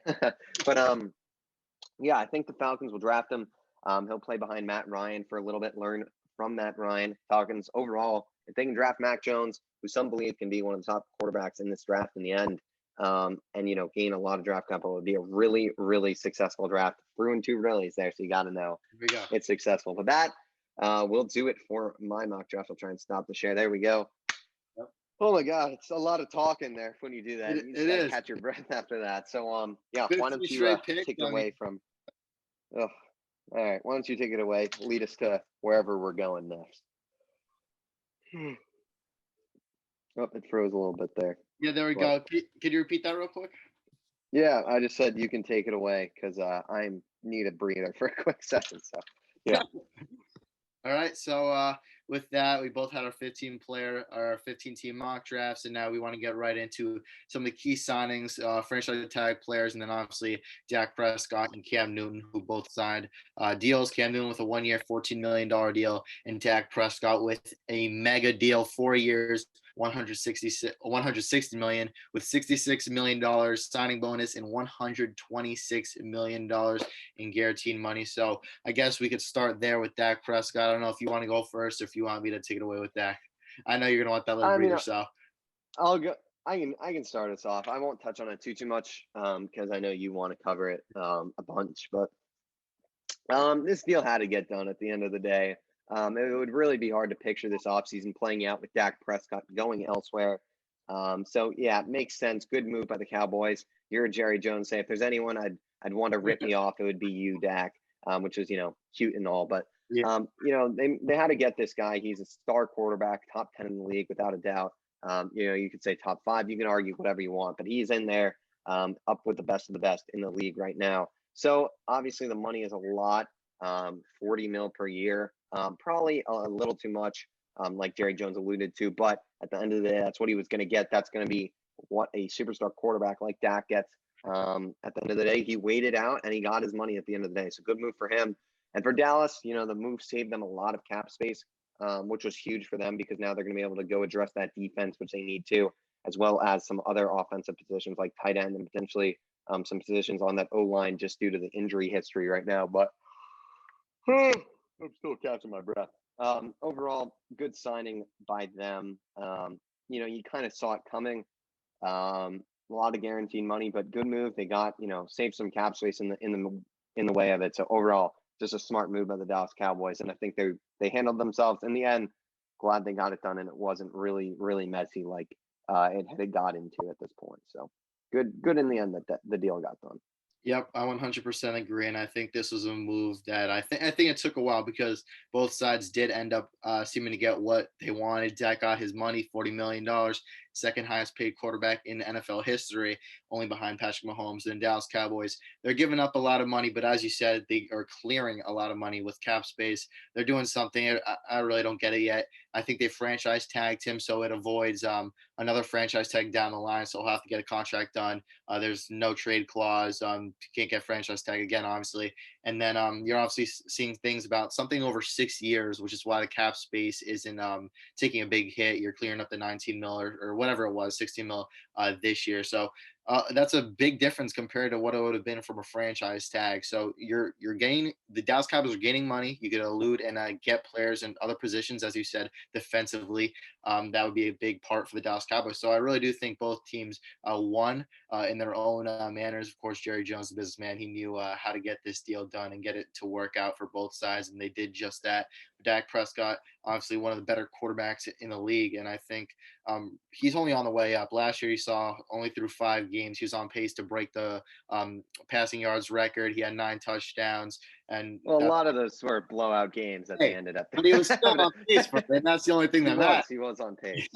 Yeah. But I think the Falcons will draft him. He'll play behind Matt Ryan for a little bit, learn from Matt Ryan. Falcons overall, if they can draft Mac Jones, who some believe can be one of the top quarterbacks in this draft in the end, and gain a lot of draft capital, it would be a really, really successful draft. Threw in 2 reallys there, so you got to know it's successful. But that will do it for my mock draft. I'll try and stop the share. There we go. Oh my God, it's a lot of talking there when you do that. You just gotta catch your breath after that. So why don't you take it away from? All right, why don't you take it away? Lead us to wherever we're going next. Oh, it froze a little bit there. Yeah, there we go. Could you repeat that real quick? Yeah, I just said you can take it away because I need a breather for a quick second. So yeah. All right, so with that, we both had our 15-team mock drafts, and now we want to get right into some of the key signings, franchise tag players, and then obviously Dak Prescott and Cam Newton, who both signed deals. Cam Newton with a 1-year, $14 million deal, and Dak Prescott with a mega deal, 4 years, $160 million, with $66 million signing bonus and $126 million in guaranteed money. So I guess we could start there with Dak Prescott. I don't know if you want to go first or if you want me to take it away with Dak. I know you're gonna want that little breather, so I'll go. I can start us off. I won't touch on it too much because I know you want to cover it a bunch. But this deal had to get done at the end of the day. It would really be hard to picture this offseason playing out with Dak Prescott going elsewhere. So yeah, it makes sense. Good move by the Cowboys. You're a Jerry Jones. Say if there's anyone I'd want to rip me off, it would be you, Dak. Which is cute and all, but they had to get this guy. He's a star quarterback, top 10 in the league without a doubt. You could say top 5. You can argue whatever you want, but he's in there, up with the best of the best in the league right now. So obviously the money is a lot, $40 million per year, probably a little too much, like Jerry Jones alluded to. But at the end of the day, that's what he was going to get. That's going to be what a superstar quarterback like Dak gets. At the end of the day, he waited out and he got his money at the end of the day. So good move for him. And for Dallas, the move saved them a lot of cap space, which was huge for them because now they're going to be able to go address that defense, which they need to, as well as some other offensive positions like tight end and potentially some positions on that O-line just due to the injury history right now. But I'm still catching my breath. Overall, good signing by them. You kind of saw it coming. a lot of guaranteed money, but good move. They got, saved some cap space in the way of it. So overall, just a smart move by the Dallas Cowboys, and I think they handled themselves in the end. Glad they got it done, and it wasn't really really messy like it had got into at this point. So good in the end that the deal got done. Yep, I 100% agree, and I think this was a move that I think it took a while because both sides did end up seeming to get what they wanted. Dak got his money, $40 million, second highest paid quarterback in NFL history, only behind Patrick Mahomes and Dallas Cowboys. They're giving up a lot of money, but as you said, they are clearing a lot of money with cap space. They're doing something. I really don't get it yet. I think they franchise tagged him so it avoids another franchise tag down the line, so he'll have to get a contract done. There's no trade clause. You can't get franchise tag again, obviously. And then you're obviously seeing things about something over 6 years, which is why the cap space isn't taking a big hit. You're clearing up the 19 mil or whatever it was, 16 mil this year. So that's a big difference compared to what it would have been from a franchise tag. So you're gaining, the Dallas Cowboys are gaining money. You get to elude and get players in other positions, as you said, defensively. That would be a big part for the Dallas Cowboys. So I really do think both teams won in their own manners. Of course, Jerry Jones, the businessman, he knew how to get this deal done and get it to work out for both sides, and they did just that. Dak Prescott, obviously one of the better quarterbacks in the league, and I think he's only on the way up. Last year, you saw only through 5 games, he was on pace to break the passing yards record. He had 9 touchdowns, and Well, a lot of those were blowout games that they ended up. But he was still on pace for it, and that's the only thing that matters. He was on pace.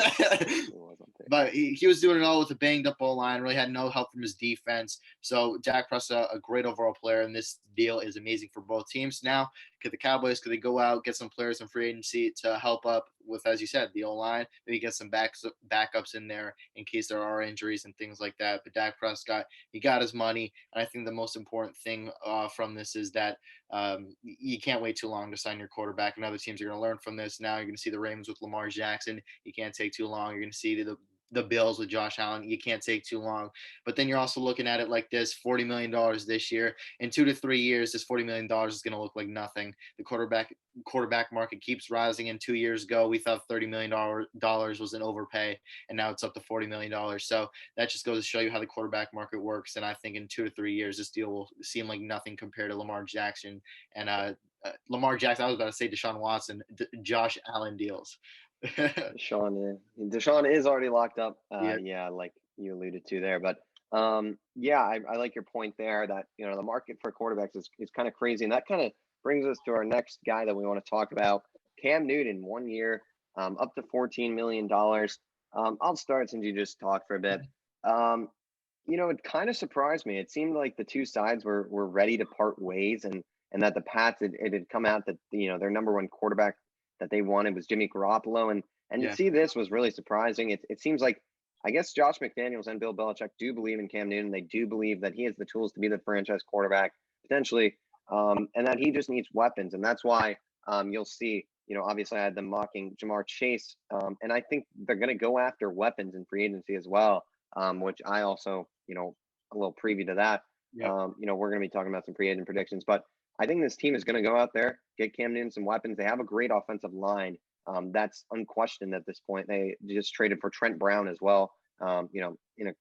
But he was doing it all with a banged up O-line, really had no help from his defense. So Dak Prescott, a great overall player, and this deal is amazing for both teams. Now, could they go out, get some players in free agency to help up with, as you said, the O-line, maybe get some backups in there in case there are injuries and things like that. But Dak Prescott, he got his money. And I think the most important thing from this is that you can't wait too long to sign your quarterback, and other teams are going to learn from this. Now you're going to see the Ravens with Lamar Jackson. You can't take too long. You're going to see the Bills with Josh Allen. You can't take too long. But then you're also looking at it like this: $40 million this year. In 2 to 3 years, this $40 million is going to look like nothing. The quarterback market keeps rising. And 2 years ago, we thought $30 million was an overpay, and now it's up to $40 million. So that just goes to show you how the quarterback market works. And I think in 2 to 3 years, this deal will seem like nothing compared to Lamar Jackson and Lamar Jackson. I was about to say Deshaun Watson, Josh Allen deals. Deshaun is already locked up. Yeah, like you alluded to there. But I like your point there that the market for quarterbacks is kind of crazy, and that kind of brings us to our next guy that we want to talk about, Cam Newton. 1 year, up to $14 million. I'll start since you just talked for a bit. It kind of surprised me. It seemed like the two sides were ready to part ways, and that the Pats it had come out that their number one quarterback that they wanted was Jimmy Garoppolo, and to see this was really surprising. It seems like, I guess, Josh McDaniels and Bill Belichick do believe in Cam Newton. They do believe that he has the tools to be the franchise quarterback potentially, and that he just needs weapons, and that's why you'll see. Obviously, I had them mocking Jamar Chase, and I think they're going to go after weapons in free agency as well, which I also, a little preview to that. Yeah. We're going to be talking about some free agent predictions, but I think this team is going to go out there, get Cam Newton some weapons. They have a great offensive line. That's unquestioned at this point. They just traded for Trent Brown as well. In a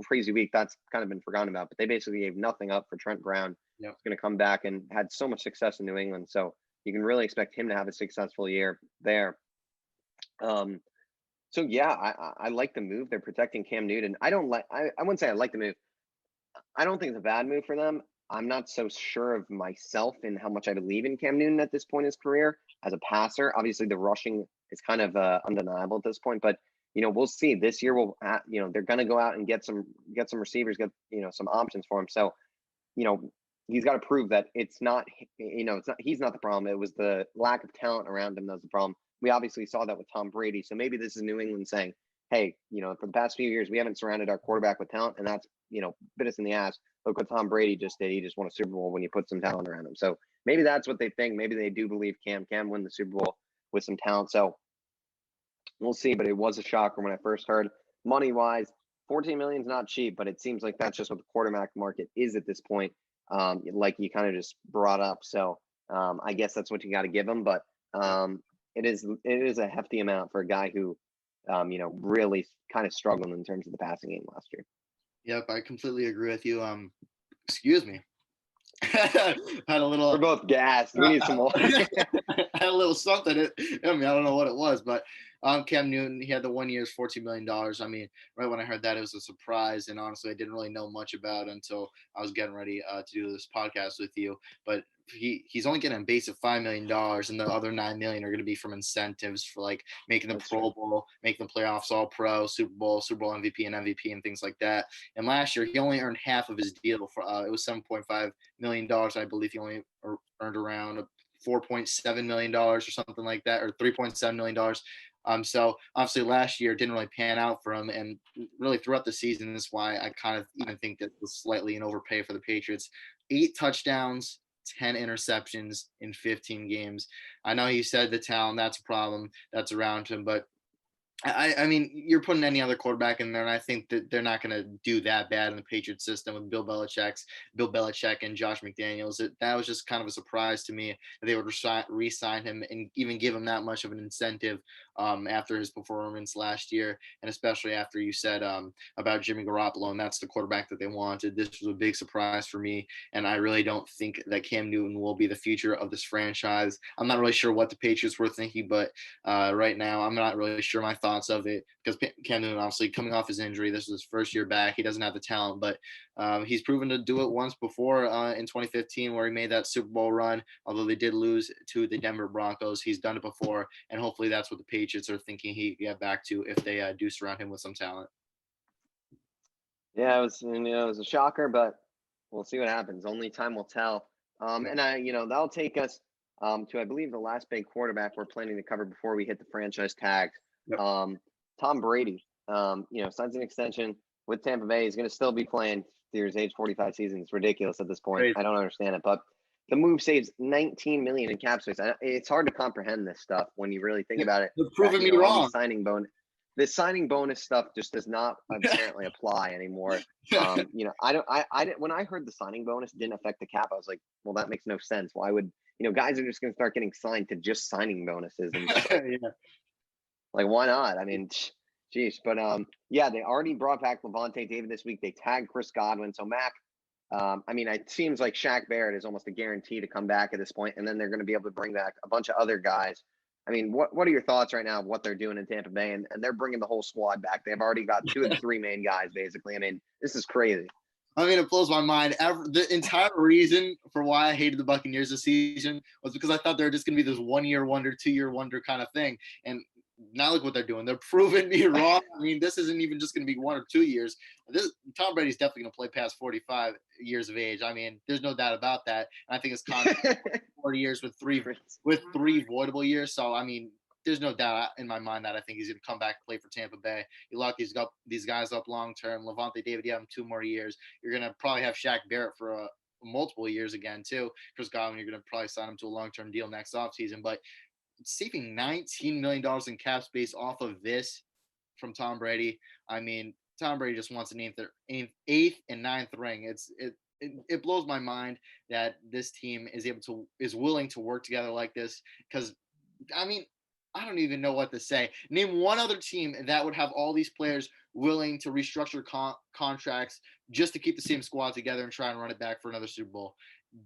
crazy week, that's kind of been forgotten about, but they basically gave nothing up for Trent Brown. Yep. He's going to come back and had so much success in New England. So you can really expect him to have a successful year there. So yeah, I like the move. They're protecting Cam Newton. I wouldn't say I like the move. I don't think it's a bad move for them. I'm not so sure of myself in how much I believe in Cam Newton at this point in his career as a passer. Obviously, the rushing is kind of undeniable at this point, but we'll see. This year, they're going to go out and get some receivers, get some options for him. So, he's got to prove that it's not he's not the problem. It was the lack of talent around him that was the problem. We obviously saw that with Tom Brady. So maybe this is New England saying, hey, for the past few years, we haven't surrounded our quarterback with talent, and that's bit us in the ass. Look what Tom Brady just did. He just won a Super Bowl when you put some talent around him. So maybe that's what they think. Maybe they do believe Cam win the Super Bowl with some talent. So we'll see. But it was a shocker when I first heard. Money-wise, $14 million is not cheap, but it seems like that's just what the quarterback market is at this point, like you kind of just brought up. So I guess that's what you got to give him. But it is a hefty amount for a guy who, really kind of struggled in terms of the passing game last year. Yep, I completely agree with you. Excuse me. Had a little We're both gassed. We need some water. had a little something. I mean, I don't know what it was, but Cam Newton, he had the 1 year, $14 million. I mean, right when I heard that, it was a surprise, and honestly, I didn't really know much about it until I was getting ready to do this podcast with you. But he's only getting a base of $5 million, and the other 9 million are going to be from incentives for like making the That's Pro true. Bowl, making the playoffs, All Pro, Super Bowl MVP, and things like that. And last year, he only earned half of his deal for it was $7.5 million. I believe he only earned around $4.7 million or something like that, or $3.7 million. So obviously last year didn't really pan out for him, and really throughout the season, that's why I kind of even think that was slightly an overpay for the Patriots. 8 touchdowns, 10 interceptions in 15 games. I know you said the talent, that's a problem that's around him, but I mean, you're putting any other quarterback in there, and I think that they're not going to do that bad in the Patriots system with Bill Belichick and Josh McDaniels. That was just kind of a surprise to me that they would re-sign him and even give him that much of an incentive after his performance last year, and especially after you said about Jimmy Garoppolo, and that's the quarterback that they wanted. This was a big surprise for me, and I really don't think that Cam Newton will be the future of this franchise. I'm not really sure what the Patriots were thinking, but right now I'm not really sure my thoughts of it, because Cam Newton, obviously coming off his injury, this was his first year back. He doesn't have the talent, but he's proven to do it once before in 2015, where he made that Super Bowl run. Although they did lose to the Denver Broncos, he's done it before, and hopefully that's what the Patriots are thinking he can get back to if they do surround him with some talent. Yeah, it was a shocker, but we'll see what happens. Only time will tell. And that'll take us to, I believe, the last big quarterback we're planning to cover before we hit the franchise tag. Yep. Tom Brady, signs an extension with Tampa Bay. He's going to still be playing through his age 45 season. It's ridiculous at this point. Crazy. I don't understand it, but the move saves 19 million in cap space. It's hard to comprehend this stuff when you really think about it. You're proving me all wrong. these signing bonus. This signing bonus stuff just does not apparently apply anymore. I didn't, when I heard the signing bonus didn't affect the cap, I was like, well, that makes no sense. Why would, guys are just going to start getting signed to just signing bonuses and Yeah. like, why not? I mean, geez, but they already brought back Levante David this week. They tagged Chris Godwin. So Mac, it seems like Shaq Barrett is almost a guarantee to come back at this point, and then they're going to be able to bring back a bunch of other guys. I mean, what are your thoughts right now of what they're doing in Tampa Bay? And they're bringing the whole squad back. They've already got 2 of the 3 main guys, basically. I mean, this is crazy. I mean, it blows my mind. The entire reason for why I hated the Buccaneers this season was because I thought they were just going to be this 1-year wonder, 2-year wonder kind of thing. And now look what they're doing. They're proving me wrong. I mean, this isn't even just going to be 1 or 2 years. Tom Brady's definitely going to play past 45 years of age. I mean, there's no doubt about that. And I think it's contract 40 years with three voidable years. So, I mean, there's no doubt in my mind that I think he's going to come back and play for Tampa Bay. You lock these guys up long term. Levante David, you have him 2 more years. You're going to probably have Shaq Barrett for multiple years again, too. Chris Godwin, you're going to probably sign him to a long-term deal next offseason. But saving $19 million in cap space off of this from Tom Brady, I mean, Tom Brady just wants an 8th and 9th ring. It blows my mind that this team is willing to work together like this, because, I mean, I don't even know what to say. Name one other team that would have all these players willing to restructure contracts just to keep the same squad together and try and run it back for another Super Bowl.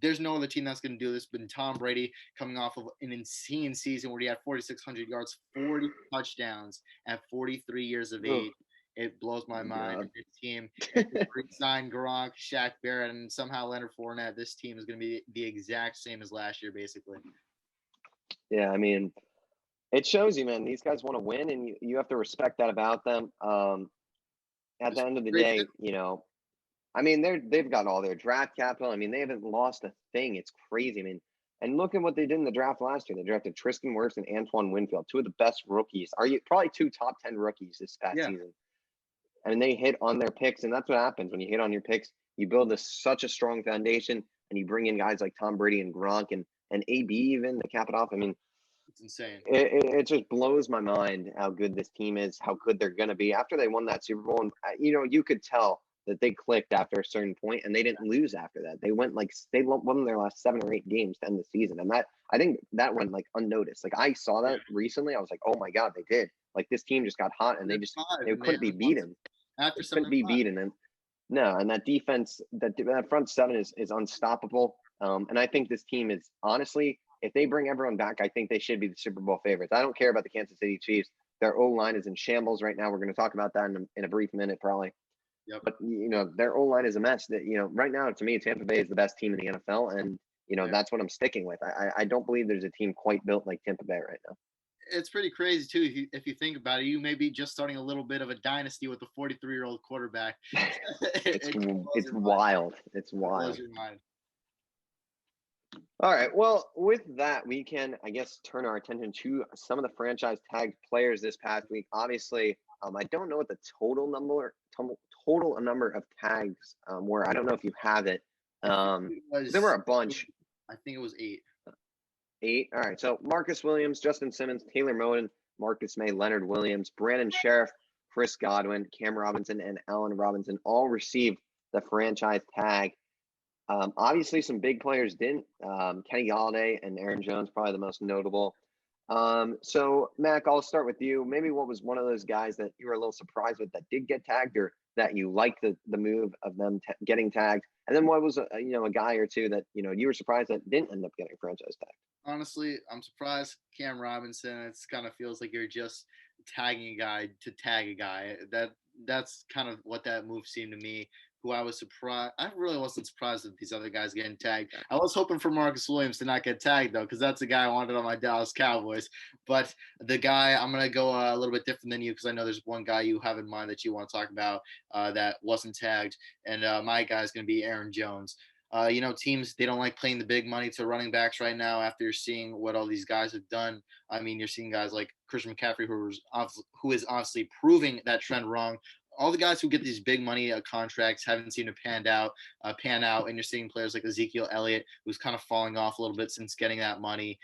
There's no other team that's going to do this, but Tom Brady, coming off of an insane season where he had 4,600 yards, 40 touchdowns at 43 years of age. It blows my mind. God. This team signed Gronk, Shaq Barrett, and somehow Leonard Fournette. This team is going to be the exact same as last year, basically. Yeah, I mean, it shows you, man. These guys want to win, and you have to respect that about them. At the end of the day, they've got all their draft capital. I mean, they haven't lost a thing. It's crazy. I mean, and look at what they did in the draft last year. They drafted Tristan Wirfs and Antoine Winfield, 2 of the best rookies. Probably 2 top 10 rookies this past season. And they hit on their picks, and that's what happens when you hit on your picks. You build such a strong foundation, and you bring in guys like Tom Brady and Gronk and AB even to cap it off. I mean, it's insane. It just blows my mind how good this team is, how good they're going to be. After they won that Super Bowl, and you could tell that they clicked after a certain point, and they didn't lose after that. They went they won their last 7 or 8 games to end the season, and I think that went like unnoticed. Like, I saw that recently, I was like, oh my god, they did. Like, this team just got hot, and they couldn't be beaten. After couldn't be beaten, and No, and that defense, that front seven is unstoppable. And I think this team is honestly, if they bring everyone back, I think they should be the Super Bowl favorites. I don't care about the Kansas City Chiefs. Their O line is in shambles right now. We're going to talk about that in a brief minute, probably. Yep. But their O line is a mess. That right now, to me, Tampa Bay is the best team in the NFL, and that's what I'm sticking with. I don't believe there's a team quite built like Tampa Bay right now. It's pretty crazy too if you think about it. You may be just starting a little bit of a dynasty with a 43-year-old quarterback. It's wild. It's wild. Blows your mind. All right. Well, with that, we can, I guess, turn our attention to some of the franchise tagged players this past week. Obviously, I don't know what the total number of tags were. I don't know if you have it. There were a bunch. I think it was 8. 8. All right. So Marcus Williams, Justin Simmons, Taylor Moton, Marcus May, Leonard Williams, Brandon Sheriff, Chris Godwin, Cam Robinson, and Allen Robinson all received the franchise tag. Obviously, some big players didn't. Kenny Galladay and Aaron Jones, probably the most notable. So, Mac, I'll start with you. Maybe what was one of those guys that you were a little surprised with that did get tagged, or that you liked the move of them getting tagged? And then what was a guy or two that you were surprised that didn't end up getting franchise tagged? Honestly, I'm surprised. Cam Robinson. It kind of feels like you're just tagging a guy to tag a guy. That's kind of what that move seemed to me. Who I was surprised. I really wasn't surprised with these other guys getting tagged. I was hoping for Marcus Williams to not get tagged though, because that's the guy I wanted on my Dallas Cowboys. But the guy, I'm gonna go a little bit different than you, because I know there's one guy you have in mind that you want to talk about that wasn't tagged, and my guy is gonna be Aaron Jones. Teams, they don't like playing the big money to running backs right now after you're seeing what all these guys have done. I mean, you're seeing guys like Christian McCaffrey, who is obviously proving that trend wrong. All the guys who get these big money contracts haven't seemed to pan out, and you're seeing players like Ezekiel Elliott, who's kind of falling off a little bit since getting that money,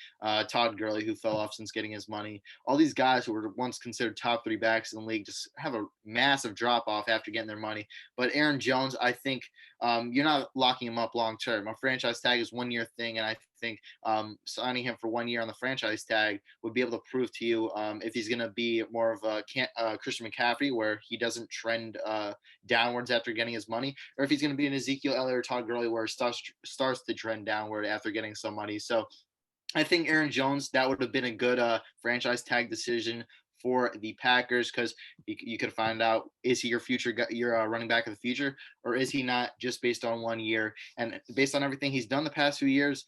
Todd Gurley, who fell off since getting his money. All these guys who were once considered top 3 backs in the league just have a massive drop off after getting their money. But Aaron Jones, I think you're not locking him up long term. A franchise tag is 1 year thing, and I think signing him for 1 year on the franchise tag would be able to prove to you if he's going to be more of a Christian McCaffrey, where he doesn't trend downwards after getting his money, or if he's going to be an Ezekiel Elliott or Todd Gurley, where it starts to trend downward after getting some money. So I think Aaron Jones, that would have been a good franchise tag decision for the Packers, because you could find out, is he your running back of the future, or is he not, just based on 1 year and based on everything he's done the past few years.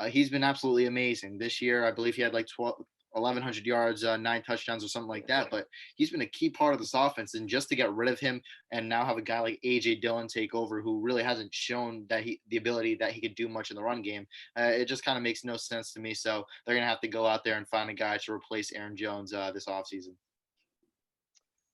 He's been absolutely amazing. This year, I believe he had like 1,100 yards, 9 touchdowns or something like that. But he's been a key part of this offense. And just to get rid of him and now have a guy like A.J. Dillon take over, who really hasn't shown that the ability that he could do much in the run game, it just kind of makes no sense to me. So they're going to have to go out there and find a guy to replace Aaron Jones this offseason.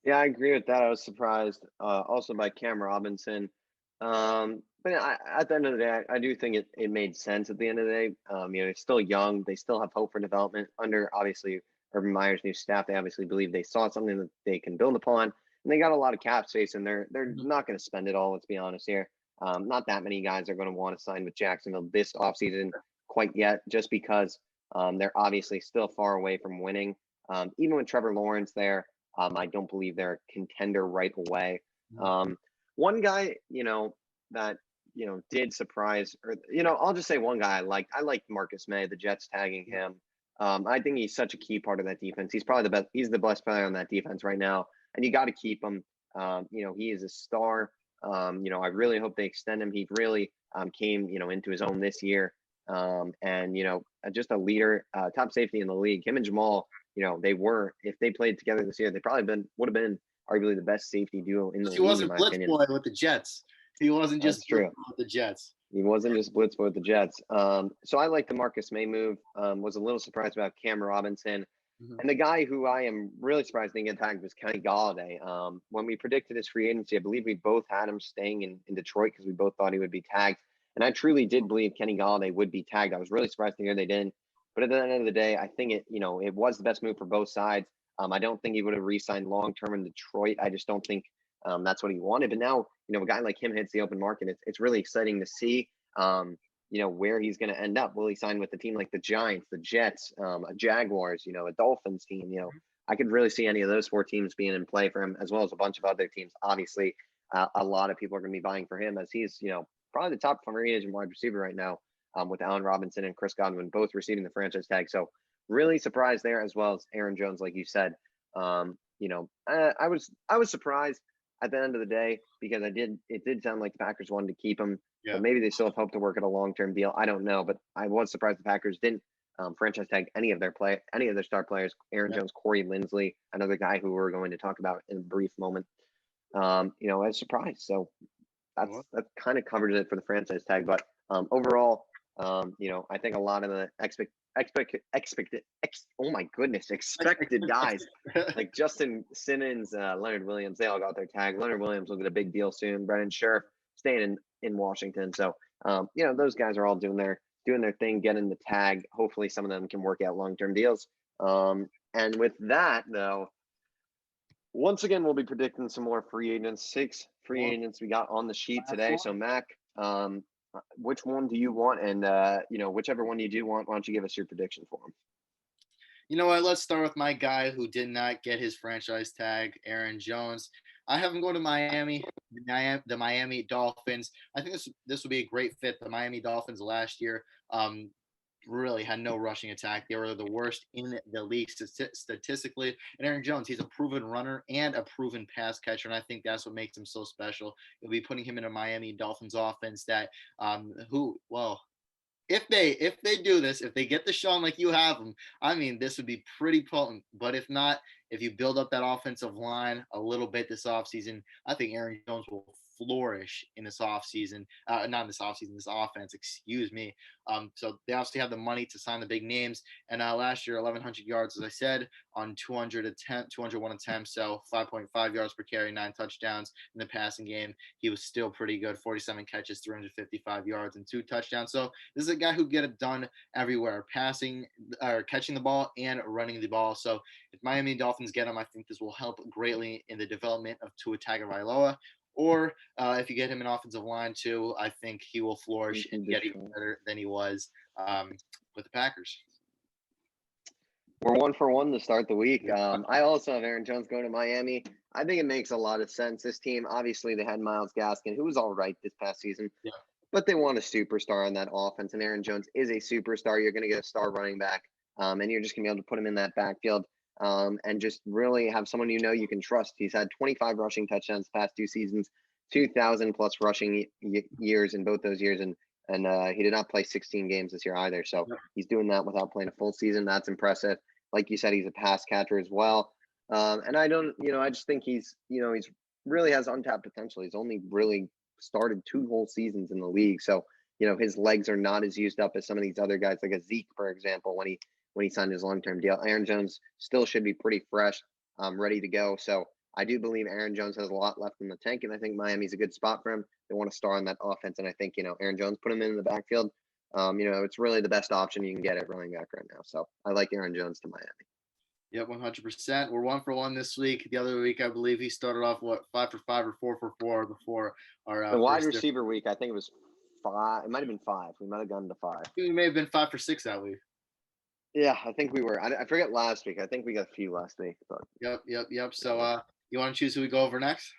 Yeah, I agree with that. I was surprised also by Cam Robinson. But at the end of the day, I do think it made sense at the end of the day. It's still young. They still have hope for development under, obviously, Urban Meyer's new staff. They obviously believe they saw something that they can build upon. And they got a lot of cap space, and they're not going to spend it all, let's be honest here. Not that many guys are going to want to sign with Jacksonville this offseason quite yet, just because they're obviously still far away from winning. Even with Trevor Lawrence there, I don't believe they're a contender right away. One guy, that did surprise, or I'll just say one guy I liked. I liked Marcus May, the Jets tagging him. I think he's such a key part of that defense. He's probably the best. He's the best player on that defense right now, and you got to keep him. He is a star. I really hope they extend him. He really came, into his own this year, and just a leader, top safety in the league. Him and Jamal, they were, if they played together this year, they probably would have been arguably the best safety duo in the league. He wasn't blitz boy with the Jets. He wasn't just true with the Jets. He wasn't just blitz with the Jets. So I like the Marcus May move. Was a little surprised about Cam Robinson. And the guy who I am really surprised didn't get tagged was Kenny Galladay. When we predicted his free agency, I believe we both had him staying in Detroit because we both thought he would be tagged. And I truly did believe Kenny Galladay would be tagged. I was really surprised to hear they didn't. But at the end of the day, I think it was the best move for both sides. I don't think he would have re-signed long-term in Detroit. I just don't think that's what he wanted. But now, a guy like him hits the open market. It's really exciting to see, where he's going to end up. Will he sign with a team like the Giants, the Jets, a Jaguars, a Dolphins team? I could really see any of those 4 teams being in play for him, as well as a bunch of other teams, obviously. a lot of people are going to be buying for him as he's, probably the top free agent wide receiver right now, with Allen Robinson and Chris Godwin both receiving the franchise tag. So really surprised there, as well as Aaron Jones, like you said. I was surprised at the end of the day because it did sound like the Packers wanted to keep him, Yeah. but maybe they still have hope to work at a long-term deal. I don't know, but I was surprised the Packers didn't franchise tag any of their star players. Aaron Jones, Corey Linsley, another guy who we're going to talk about in a brief moment. I was surprised. So that kind of covers it for the franchise tag. But overall, I think a lot of the expected guys like Justin Simmons, Leonard Williams, they all got their tag. Leonard Williams will get a big deal soon. Brennan Scherf staying in Washington. So those guys are all doing their thing, getting the tag. Hopefully some of them can work out long-term deals. And with that though, once again, we'll be predicting some more free agents. 6 free agents we got on the sheet today. So Mac, which one do you want? And whichever one you do want, why don't you give us your prediction for them? You know what? Let's start with my guy who did not get his franchise tag, Aaron Jones. I have him going to Miami, the Miami Dolphins. I think this would be a great fit. The Miami Dolphins last year really had no rushing attack. They were the worst in the league statistically. And Aaron Jones, he's a proven runner and a proven pass catcher, and I think that's what makes him so special. You'll be putting him in a Miami Dolphins offense that if they do this, if they get the Sean like you have them, I mean, this would be pretty potent. But if not, if you build up that offensive line a little bit this offseason, I think Aaron Jones will flourish in this offseason. Not in this offseason, this offense, excuse me. So they obviously have the money to sign the big names. And last year, 1,100 yards, as I said, on 201 attempts, so 5.5 yards per carry, 9 touchdowns in the passing game. He was still pretty good, 47 catches, 355 yards, and 2 touchdowns. So this is a guy who get it done everywhere, passing or catching the ball and running the ball. So if Miami Dolphins get him, I think this will help greatly in the development of Tua Tagovailoa. Or if you get him an offensive line too, I think he will flourish and get even better than he was with the Packers. We're 1 for 1 to start the week. I also have Aaron Jones going to Miami. I think it makes a lot of sense. This team, obviously, they had Myles Gaskin, who was all right this past season, but they want a superstar on that offense, and Aaron Jones is a superstar. You're going to get a star running back, and you're just going to be able to put him in that backfield and just really have someone you can trust. He's had 25 rushing touchdowns the past 2 seasons, 2,000 plus rushing years in both those years, and he did not play 16 games this year either. So he's doing that without playing a full season. That's impressive. Like you said, he's a pass catcher as well. And I just think he's really has untapped potential. He's only really started 2 whole seasons in the league. So, his legs are not as used up as some of these other guys, like a Zeke, for example, when he signed his long-term deal. Aaron Jones still should be pretty fresh, ready to go. So I do believe Aaron Jones has a lot left in the tank, and I think Miami's a good spot for him. They want to star on that offense, and I think, Aaron Jones, put him in the backfield. It's really the best option you can get at running back right now. So I like Aaron Jones to Miami. Yep, 100%. We're 1 for 1 this week. The other week, I believe he started off 5 for 5 or 4 for 4 before our the wide receiver week. I think it was 5. It might have been 5. We might have gone to 5. We may have been 5 for 6 that week. Yeah, I think we were. I forget last week. I think we got a few last week. But Yep. So you want to choose who we go over next?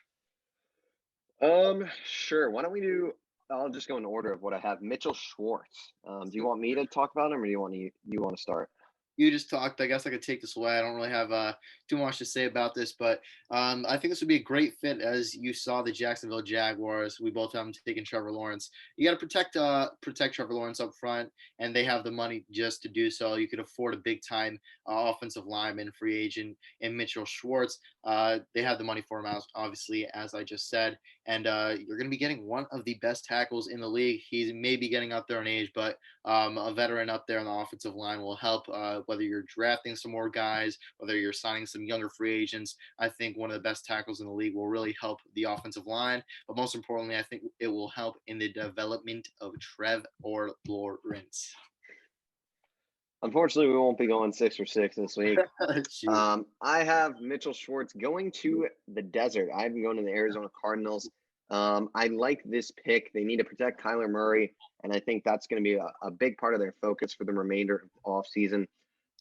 Sure. Why don't we do? I'll just go in order of what I have. Mitchell Schwartz. Do you want me to talk about him, or do you want to start? You just talked. I guess I could take this away. I don't really have too much to say about this, but I think this would be a great fit. As you saw, the Jacksonville Jaguars. We both have them taking Trevor Lawrence. You got to protect Trevor Lawrence up front, and they have the money just to do so. You could afford a big time offensive lineman, free agent, and Mitchell Schwartz. They have the money for him, obviously, as I just said. And you're going to be getting one of the best tackles in the league. He's maybe getting up there in age, but a veteran up there on the offensive line will help. Whether you're drafting some more guys, whether you're signing some younger free agents, I think one of the best tackles in the league will really help the offensive line. But most importantly, I think it will help in the development of Trevor Lawrence. Unfortunately, we won't be going 6 for 6 this week. I have Mitchell Schwartz going to the desert. I'm going to the Arizona Cardinals. I like this pick. They need to protect Kyler Murray, and I think that's going to be a big part of their focus for the remainder of the offseason.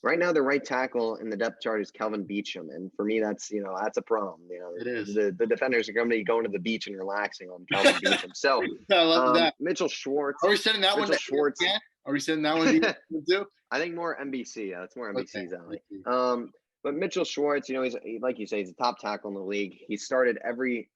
Right now, the right tackle in the depth chart is Kelvin Beachum, and for me, that's a problem. It is. The defenders are going to be going to the beach and relaxing on Kelvin Beachum. So, I love that. Mitchell Schwartz. Are we sending that Mitchell one to Schwartz. ESPN? Are we sending that one to ESPN too? I think more NBC. That's more NBC's Okay. alley. But Mitchell Schwartz, he's like you say, he's a top tackle in the league. He started every,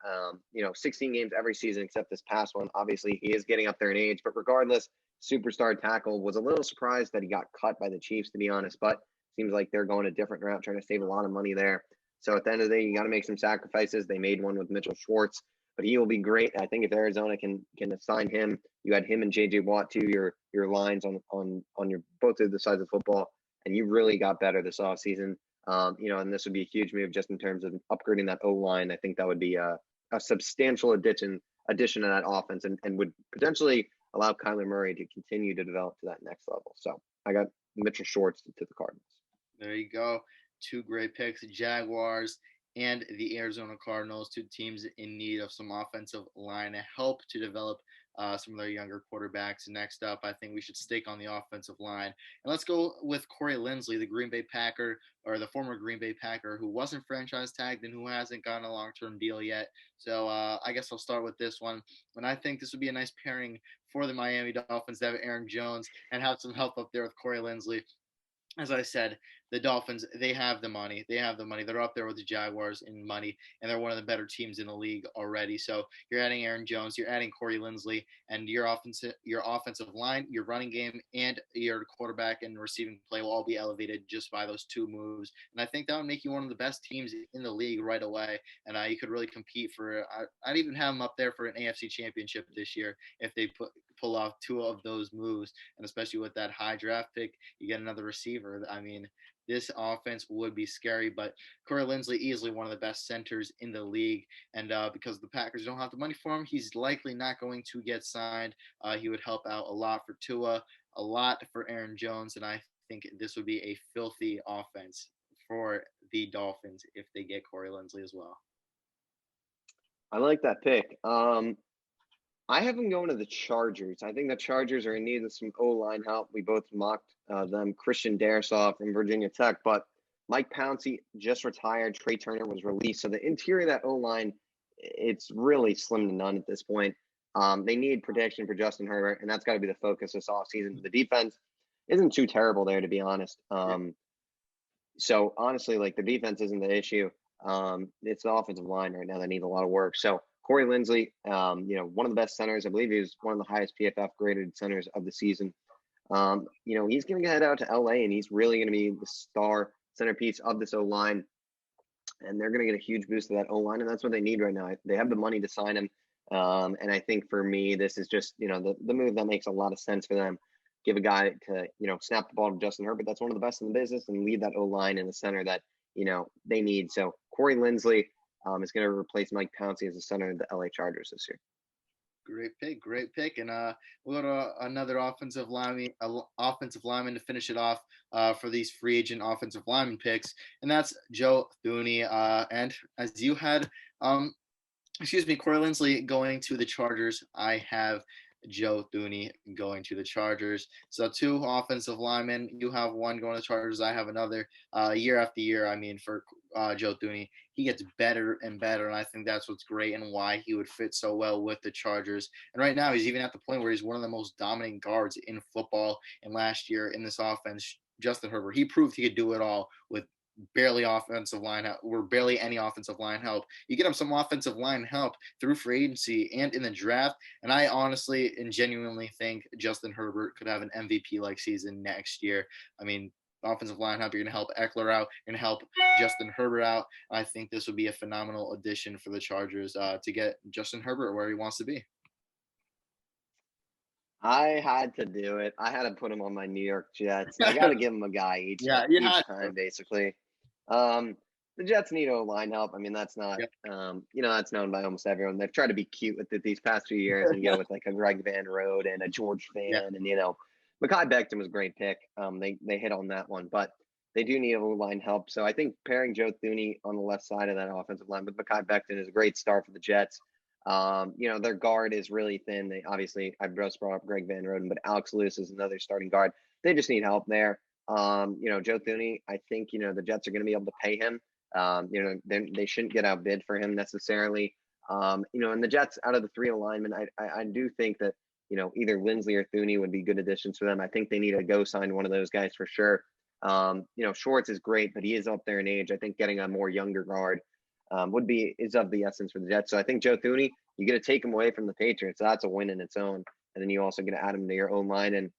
16 games every season except this past one. Obviously, he is getting up there in age, but regardless, superstar tackle. Was a little surprised that he got cut by the Chiefs, to be honest, but seems like they're going a different route, trying to save a lot of money there. So at the end of the day, you got to make some sacrifices. They made one with Mitchell Schwartz, but he will be great. I think if Arizona can assign him, you had him and JJ Watt to your lines on your both of the sides of football, and you really got better this offseason. And this would be a huge move just in terms of upgrading that O line. I think that would be a substantial addition to that offense, and would potentially allow Kyler Murray to continue to develop to that next level. So I got Mitchell Schwartz to the Cardinals. There you go. Two great picks, Jaguars and the Arizona Cardinals, two teams in need of some offensive line help to develop some of their younger quarterbacks. Next up, I think we should stick on the offensive line. And let's go with Corey Linsley, the Green Bay Packer, or the former Green Bay Packer, who wasn't franchise tagged and who hasn't gotten a long-term deal yet. So I guess I'll start with this one. And I think this would be a nice pairing for the Miami Dolphins to have Aaron Jones and have some help up there with Corey Linsley. As I said, the Dolphins, they have the money. They're up there with the Jaguars in money, and they're one of the better teams in the league already. So you're adding Aaron Jones, you're adding Corey Linsley, and your offensive line, your running game, and your quarterback and receiving play will all be elevated just by those two moves. And I think that would make you one of the best teams in the league right away. And you could really compete for. I'd even have them up there for an AFC Championship this year if they pull off two of those moves, and especially with that high draft pick, you get another receiver. I mean, this offense would be scary, but Corey Linsley easily one of the best centers in the league, and because the Packers don't have the money for him, he's likely not going to get signed. He would help out a lot for Tua, a lot for Aaron Jones, and I think this would be a filthy offense for the Dolphins if they get Corey Linsley as well. I like that pick. I have them going to the Chargers. I think the Chargers are in need of some O-line help. We both mocked them. Christian Darrisaw from Virginia Tech, but Mike Pouncey just retired. Trey Turner was released. So the interior of that O-line, it's really slim to none at this point. They need protection for Justin Herbert, and that's got to be the focus this offseason. The defense isn't too terrible there, to be honest. So honestly, like, the defense isn't the issue. It's the offensive line right now that needs a lot of work. So Corey Linsley, one of the best centers. I believe he was one of the highest PFF graded centers of the season. He's going to head out to LA, and he's really going to be the star centerpiece of this O-line. And they're going to get a huge boost to that O-line, and that's what they need right now. They have the money to sign him. And I think for me, this is just, the move that makes a lot of sense for them. Give a guy to, snap the ball to Justin Herbert. That's one of the best in the business, and lead that O-line in the center that, they need. So Corey Linsley is going to replace Mike Pouncey as the center of the LA Chargers this year. Great pick. And we'll go to another offensive lineman to finish it off for these free agent offensive lineman picks, and that's Joe Thuney. And as you had, Corey Linsley going to the Chargers, I have Joe Thuney going to the Chargers. So two offensive linemen. You have one going to the Chargers. I have another. Year after year, for Joe Thuney, he gets better and better, and I think that's what's great and why he would fit so well with the Chargers. And right now, he's even at the point where he's one of the most dominant guards in football. And last year in this offense, Justin Herbert, he proved he could do it all with barely any offensive line help. You get him some offensive line help through free agency and in the draft, and I honestly and genuinely think Justin Herbert could have an MVP-like season next year. Offensive line help, you're going to help Eckler out, you're going to help Justin Herbert out. I think this would be a phenomenal addition for the Chargers to get Justin Herbert where he wants to be. I had to do it. I had to put him on my New York Jets. I got to give him a guy each time, basically. The Jets need O-line help. That's not, that's known by almost everyone. They've tried to be cute with it these past few years and go with like a Greg Van Road and a George Fan. And, Mekhi Becton was a great pick. They hit on that one, but they do need O-line help. So I think pairing Joe Thuney on the left side of that offensive line with Mekhi Becton is a great start for the Jets. Their guard is really thin. They obviously, I've just brought up Greg Van Roden, but Alex Lewis is another starting guard. They just need help there. Joe Thuney, I think, the Jets are going to be able to pay him. They shouldn't get outbid for him necessarily. And the Jets, out of the three alignment, I do think that, either Lindsley or Thuney would be good additions for them. I think they need to go sign one of those guys for sure. Schwartz is great, but he is up there in age. I think getting a more younger guard is of the essence for the Jets. So I think Joe Thuney, you get to take him away from the Patriots. So that's a win in its own. And then you also get to add him to your own line and,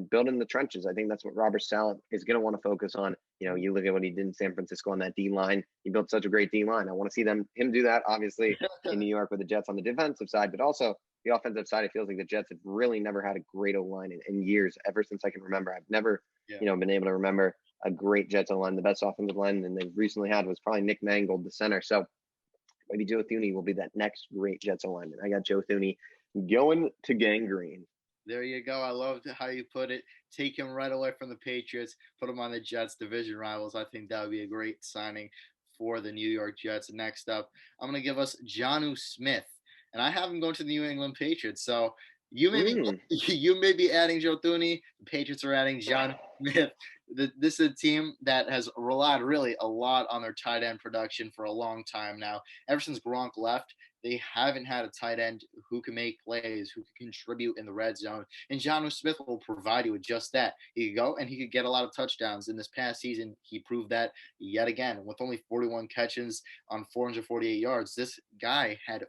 build in the trenches. I think that's what Robert Saleh is going to want to focus on. You look at what he did in San Francisco on that D line. He built such a great D line. I want to see him do that, obviously, in New York with the Jets on the defensive side, but also the offensive side. It feels like the Jets have really never had a great O-line in years, ever since I can remember. I've never, been able to remember a great Jets O-line. The best offensive line that they've recently had was probably Nick Mangold, the center. So maybe Joe Thuney will be that next great Jets alignment. I got Joe Thuney going to gangrene. There you go. I loved how you put it. Take him right away from the Patriots, put him on the Jets, division rivals. I think that would be a great signing for the New York Jets. Next up, I'm going to give us Jonnu Smith, and I have him going to the New England Patriots. So you may be adding Joe Thuney. The Patriots are adding Jonnu Smith. This is a team that has relied really a lot on their tight end production for a long time now. Ever since Gronk left, they haven't had a tight end who can make plays, who can contribute in the red zone. And Jonnu Smith will provide you with just that. He could go and he could get a lot of touchdowns. In this past season, he proved that yet again. With only 41 catches on 448 yards, this guy had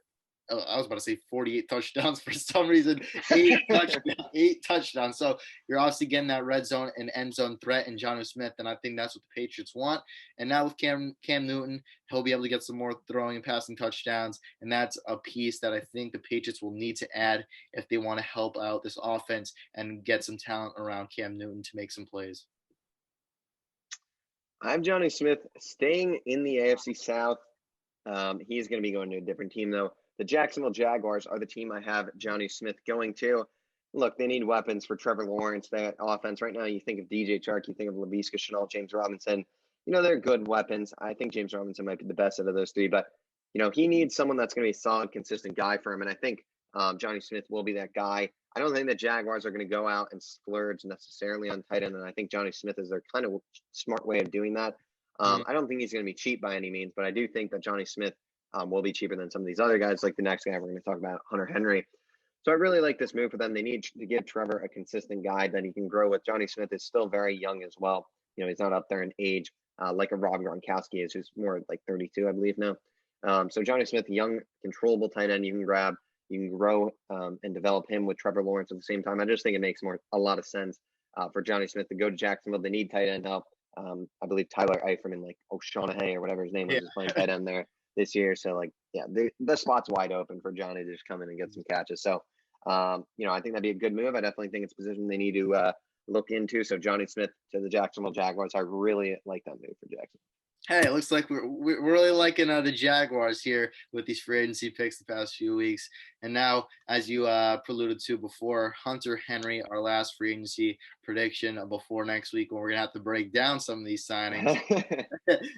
I was about to say 48 touchdowns for some reason. 8 touchdowns. So you're obviously getting that red zone and end zone threat in Jonnu Smith, and I think that's what the Patriots want. And now with Cam Newton, he'll be able to get some more throwing and passing touchdowns, and that's a piece that I think the Patriots will need to add if they want to help out this offense and get some talent around Cam Newton to make some plays. I have Jonnu Smith staying in the AFC South. He's going to be going to a different team, though. The Jacksonville Jaguars are the team I have Jonnu Smith going to. Look, they need weapons for Trevor Lawrence. That offense right now, you think of DJ Chark, you think of Laviska Shenault, James Robinson. They're good weapons. I think James Robinson might be the best out of those three, but he needs someone that's going to be a solid, consistent guy for him. And I think Jonnu Smith will be that guy. I don't think the Jaguars are going to go out and splurge necessarily on tight end, and I think Jonnu Smith is their kind of smart way of doing that. I don't think he's going to be cheap by any means, but I do think that Jonnu Smith will be cheaper than some of these other guys, like the next guy we're going to talk about, Hunter Henry. So I really like this move for them. They need to give Trevor a consistent guy that he can grow with. Jonnu Smith is still very young as well. He's not up there in age like a Rob Gronkowski is, who's more like 32, I believe now. So Jonnu Smith, young, controllable tight end you can grab. You can grow and develop him with Trevor Lawrence at the same time. I just think it makes a lot of sense for Jonnu Smith to go to Jacksonville. They need tight end help. I believe Tyler Eifert, like O'Shaughnessy or whatever his name was, is playing tight end there this year. So the spot's wide open for Johnny to just come in and get some catches. So, I think that'd be a good move. I definitely think it's a position they need to look into. So Jonnu Smith to the Jacksonville Jaguars. I really like that move for Jacksonville. Hey, it looks like we're really liking the Jaguars here with these free agency picks the past few weeks. And now, as you preluded to before, Hunter Henry, our last free agency prediction before next week when we're going to have to break down some of these signings.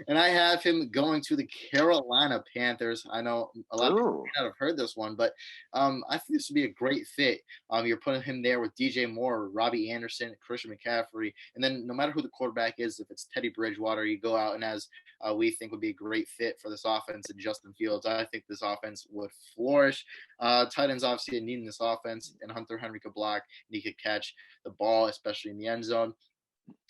And I have him going to the Carolina Panthers. I know a lot of people might not have heard this one, but I think this would be a great fit. You're putting him there with DJ Moore, Robbie Anderson, Christian McCaffrey. And then no matter who the quarterback is, if it's Teddy Bridgewater, you go out and as we think would be a great fit for this offense and Justin Fields. I think this offense would flourish. Tight ends obviously needing this offense, and Hunter Henry could block and he could catch the ball, especially in the end zone.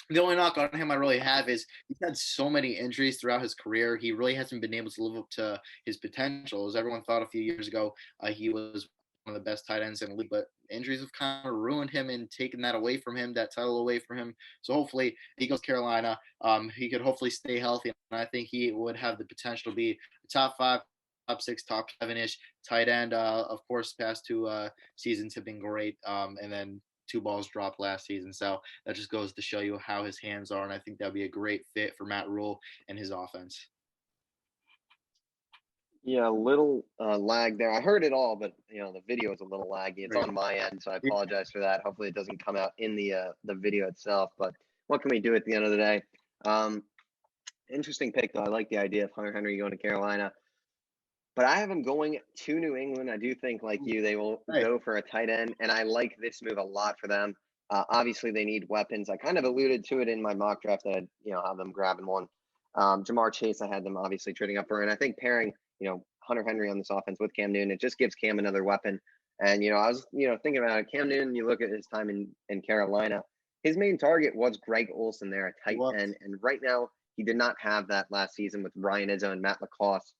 The only knock on him I really have is he's had so many injuries throughout his career. He really hasn't been able to live up to his potential. As everyone thought a few years ago, he was one of the best tight ends in the league, but injuries have kind of ruined him and taken that away from him, that title away from him. So hopefully he goes to Carolina. He could hopefully stay healthy, and I think he would have the potential to be a top 5, top 6, top 7-ish tight end. Of course, past 2 seasons have been great, and then 2 balls dropped last season. So that just goes to show you how his hands are, and I think that'd be a great fit for Matt Rule and his offense. Yeah, a little lag there. I heard it all, but the video is a little laggy. It's on my end, so I apologize for that. Hopefully, it doesn't come out in the video itself. But what can we do at the end of the day? Interesting pick, though. I like the idea of Hunter Henry going to Carolina, but I have him going to New England. I do think, like you, they will go for a tight end, and I like this move a lot for them. Obviously, they need weapons. I kind of alluded to it in my mock draft that I'd, have them grabbing one. Jamar Chase, I had them obviously trading up for, and I think pairing, Hunter Henry on this offense with Cam Newton, it just gives Cam another weapon. And, I was, thinking about it. Cam Newton, you look at his time in Carolina, his main target was Greg Olsen there at tight end. And right now, he did not have that last season with Ryan Izzo and Matt LaCosse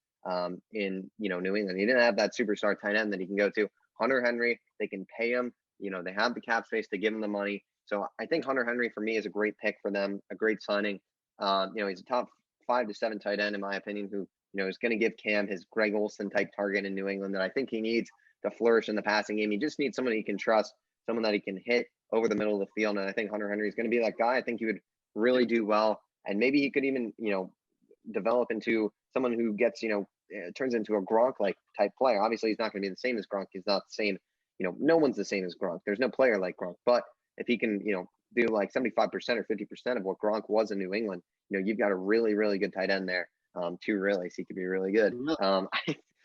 in, New England. He didn't have that superstar tight end that he can go to. Hunter Henry, they can pay him. They have the cap space to give him the money. So I think Hunter Henry for me is a great pick for them, a great signing. He's a top 5 to 7 tight end in my opinion, who is going to give Cam his Greg Olsen type target in New England that I think he needs to flourish in the passing game. He just needs someone he can trust, someone that he can hit over the middle of the field. And I think Hunter Henry is going to be that guy. I think he would really do well, and maybe he could even develop into someone who gets turns into a Gronk like type player. Obviously, he's not going to be the same as Gronk. He's not the same. No one's the same as Gronk. There's no player like Gronk. But if he can, do like 75% or 50% of what Gronk was in New England, you've got a really, really good tight end there. Two realies, he could be really good.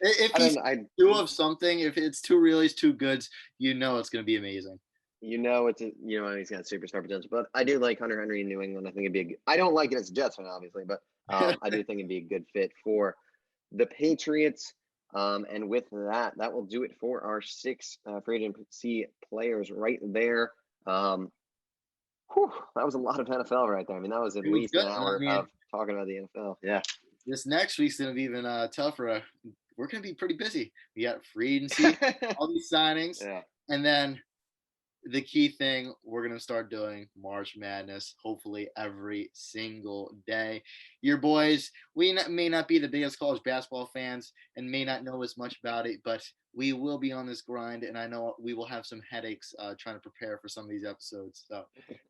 If he's two of something, if it's two realies, two goods, it's going to be amazing. He's got superstar potential. But I do like Hunter Henry in New England. I think it'd be I don't like it as a Jets fan, obviously, but I do think it'd be a good fit for the Patriots. And with that will do it for our 6 free agency players right there. That was a lot of NFL right there. I mean, that was at least an hour of talking about the NFL. Yeah. This next week's going to be even tougher. We're going to be pretty busy. We got free agency, all these signings, and then the key thing, we're going to start doing March Madness, hopefully every single day. Your boys, we may not be the biggest college basketball fans and may not know as much about it, but we will be on this grind, and I know we will have some headaches trying to prepare for some of these episodes. So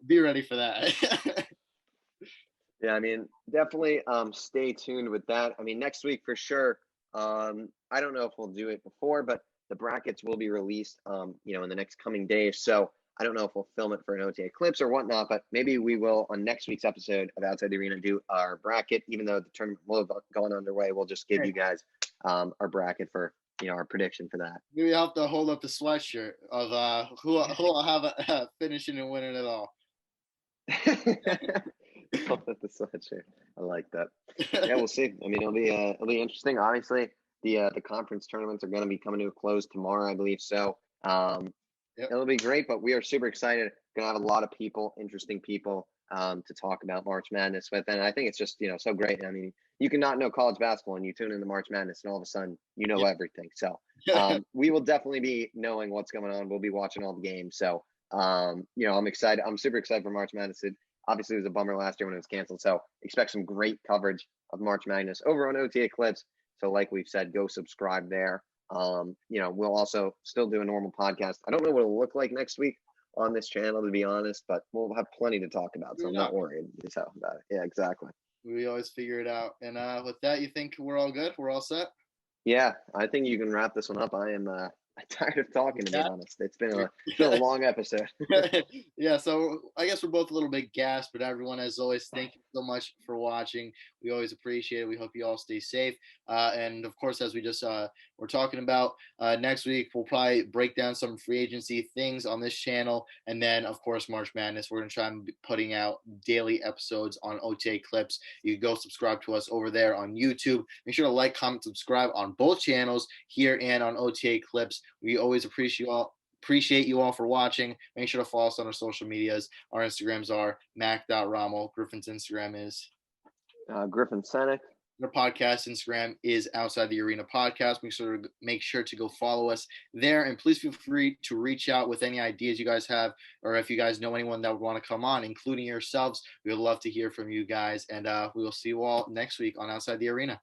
be ready for that. Yeah, I mean, definitely stay tuned with that. I mean, next week for sure. I don't know if we'll do it before, but the brackets will be released, in the next coming days. So I don't know if we'll film it for an OTA Clips or whatnot, but maybe we will on next week's episode of Outside the Arena do our bracket. Even though the tournament will have gone underway, we'll just give you guys our bracket for our prediction for that. We have to hold up the sweatshirt of who will have finishing and winning it all. Hold up the sweatshirt. I like that. Yeah, we'll see. I mean, it'll be interesting. Obviously, the conference tournaments are going to be coming to a close tomorrow, I believe. So it'll be great. But we are super excited. Going to have a lot of people, interesting people, to talk about March Madness with, and I think it's just so great. I mean, you can not know college basketball and you tune into March Madness, and all of a sudden you know everything. So we will definitely be knowing what's going on. We'll be watching all the games. So I'm excited. I'm super excited for March Madness. Obviously, it was a bummer last year when it was canceled. So expect some great coverage of March Madness over on OTA Clips. So like we've said, go subscribe there. We'll also still do a normal podcast. I don't know what it'll look like next week on this channel, to be honest, but we'll have plenty to talk about. So I'm not worried about it. Yeah, exactly. We always figure it out. And with that, you think we're all good? We're all set? Yeah, I think you can wrap this one up. I am tired of talking, to be honest. It's been a long episode. Yeah, so I guess we're both a little bit gassed, but everyone, as always, thank you so much for watching. We always appreciate it. We hope you all stay safe. And of course, as we just we're talking about, next week we'll probably break down some free agency things on this channel, and then of course March Madness. We're gonna try and be putting out daily episodes on OTA Clips. You can go subscribe to us over there on YouTube. Make sure to like, comment, subscribe on both channels here and on OTA Clips. We always appreciate you all for watching. Make sure to follow us on our social medias. Our Instagrams are mac.rommel. Griffin's Instagram is Griffin Senek. Our podcast Instagram is Outside the Arena Podcast. Make sure to go follow us there, and please feel free to reach out with any ideas you guys have, or if you guys know anyone that would want to come on, including yourselves. We would love to hear from you guys, and we will see you all next week on Outside the Arena.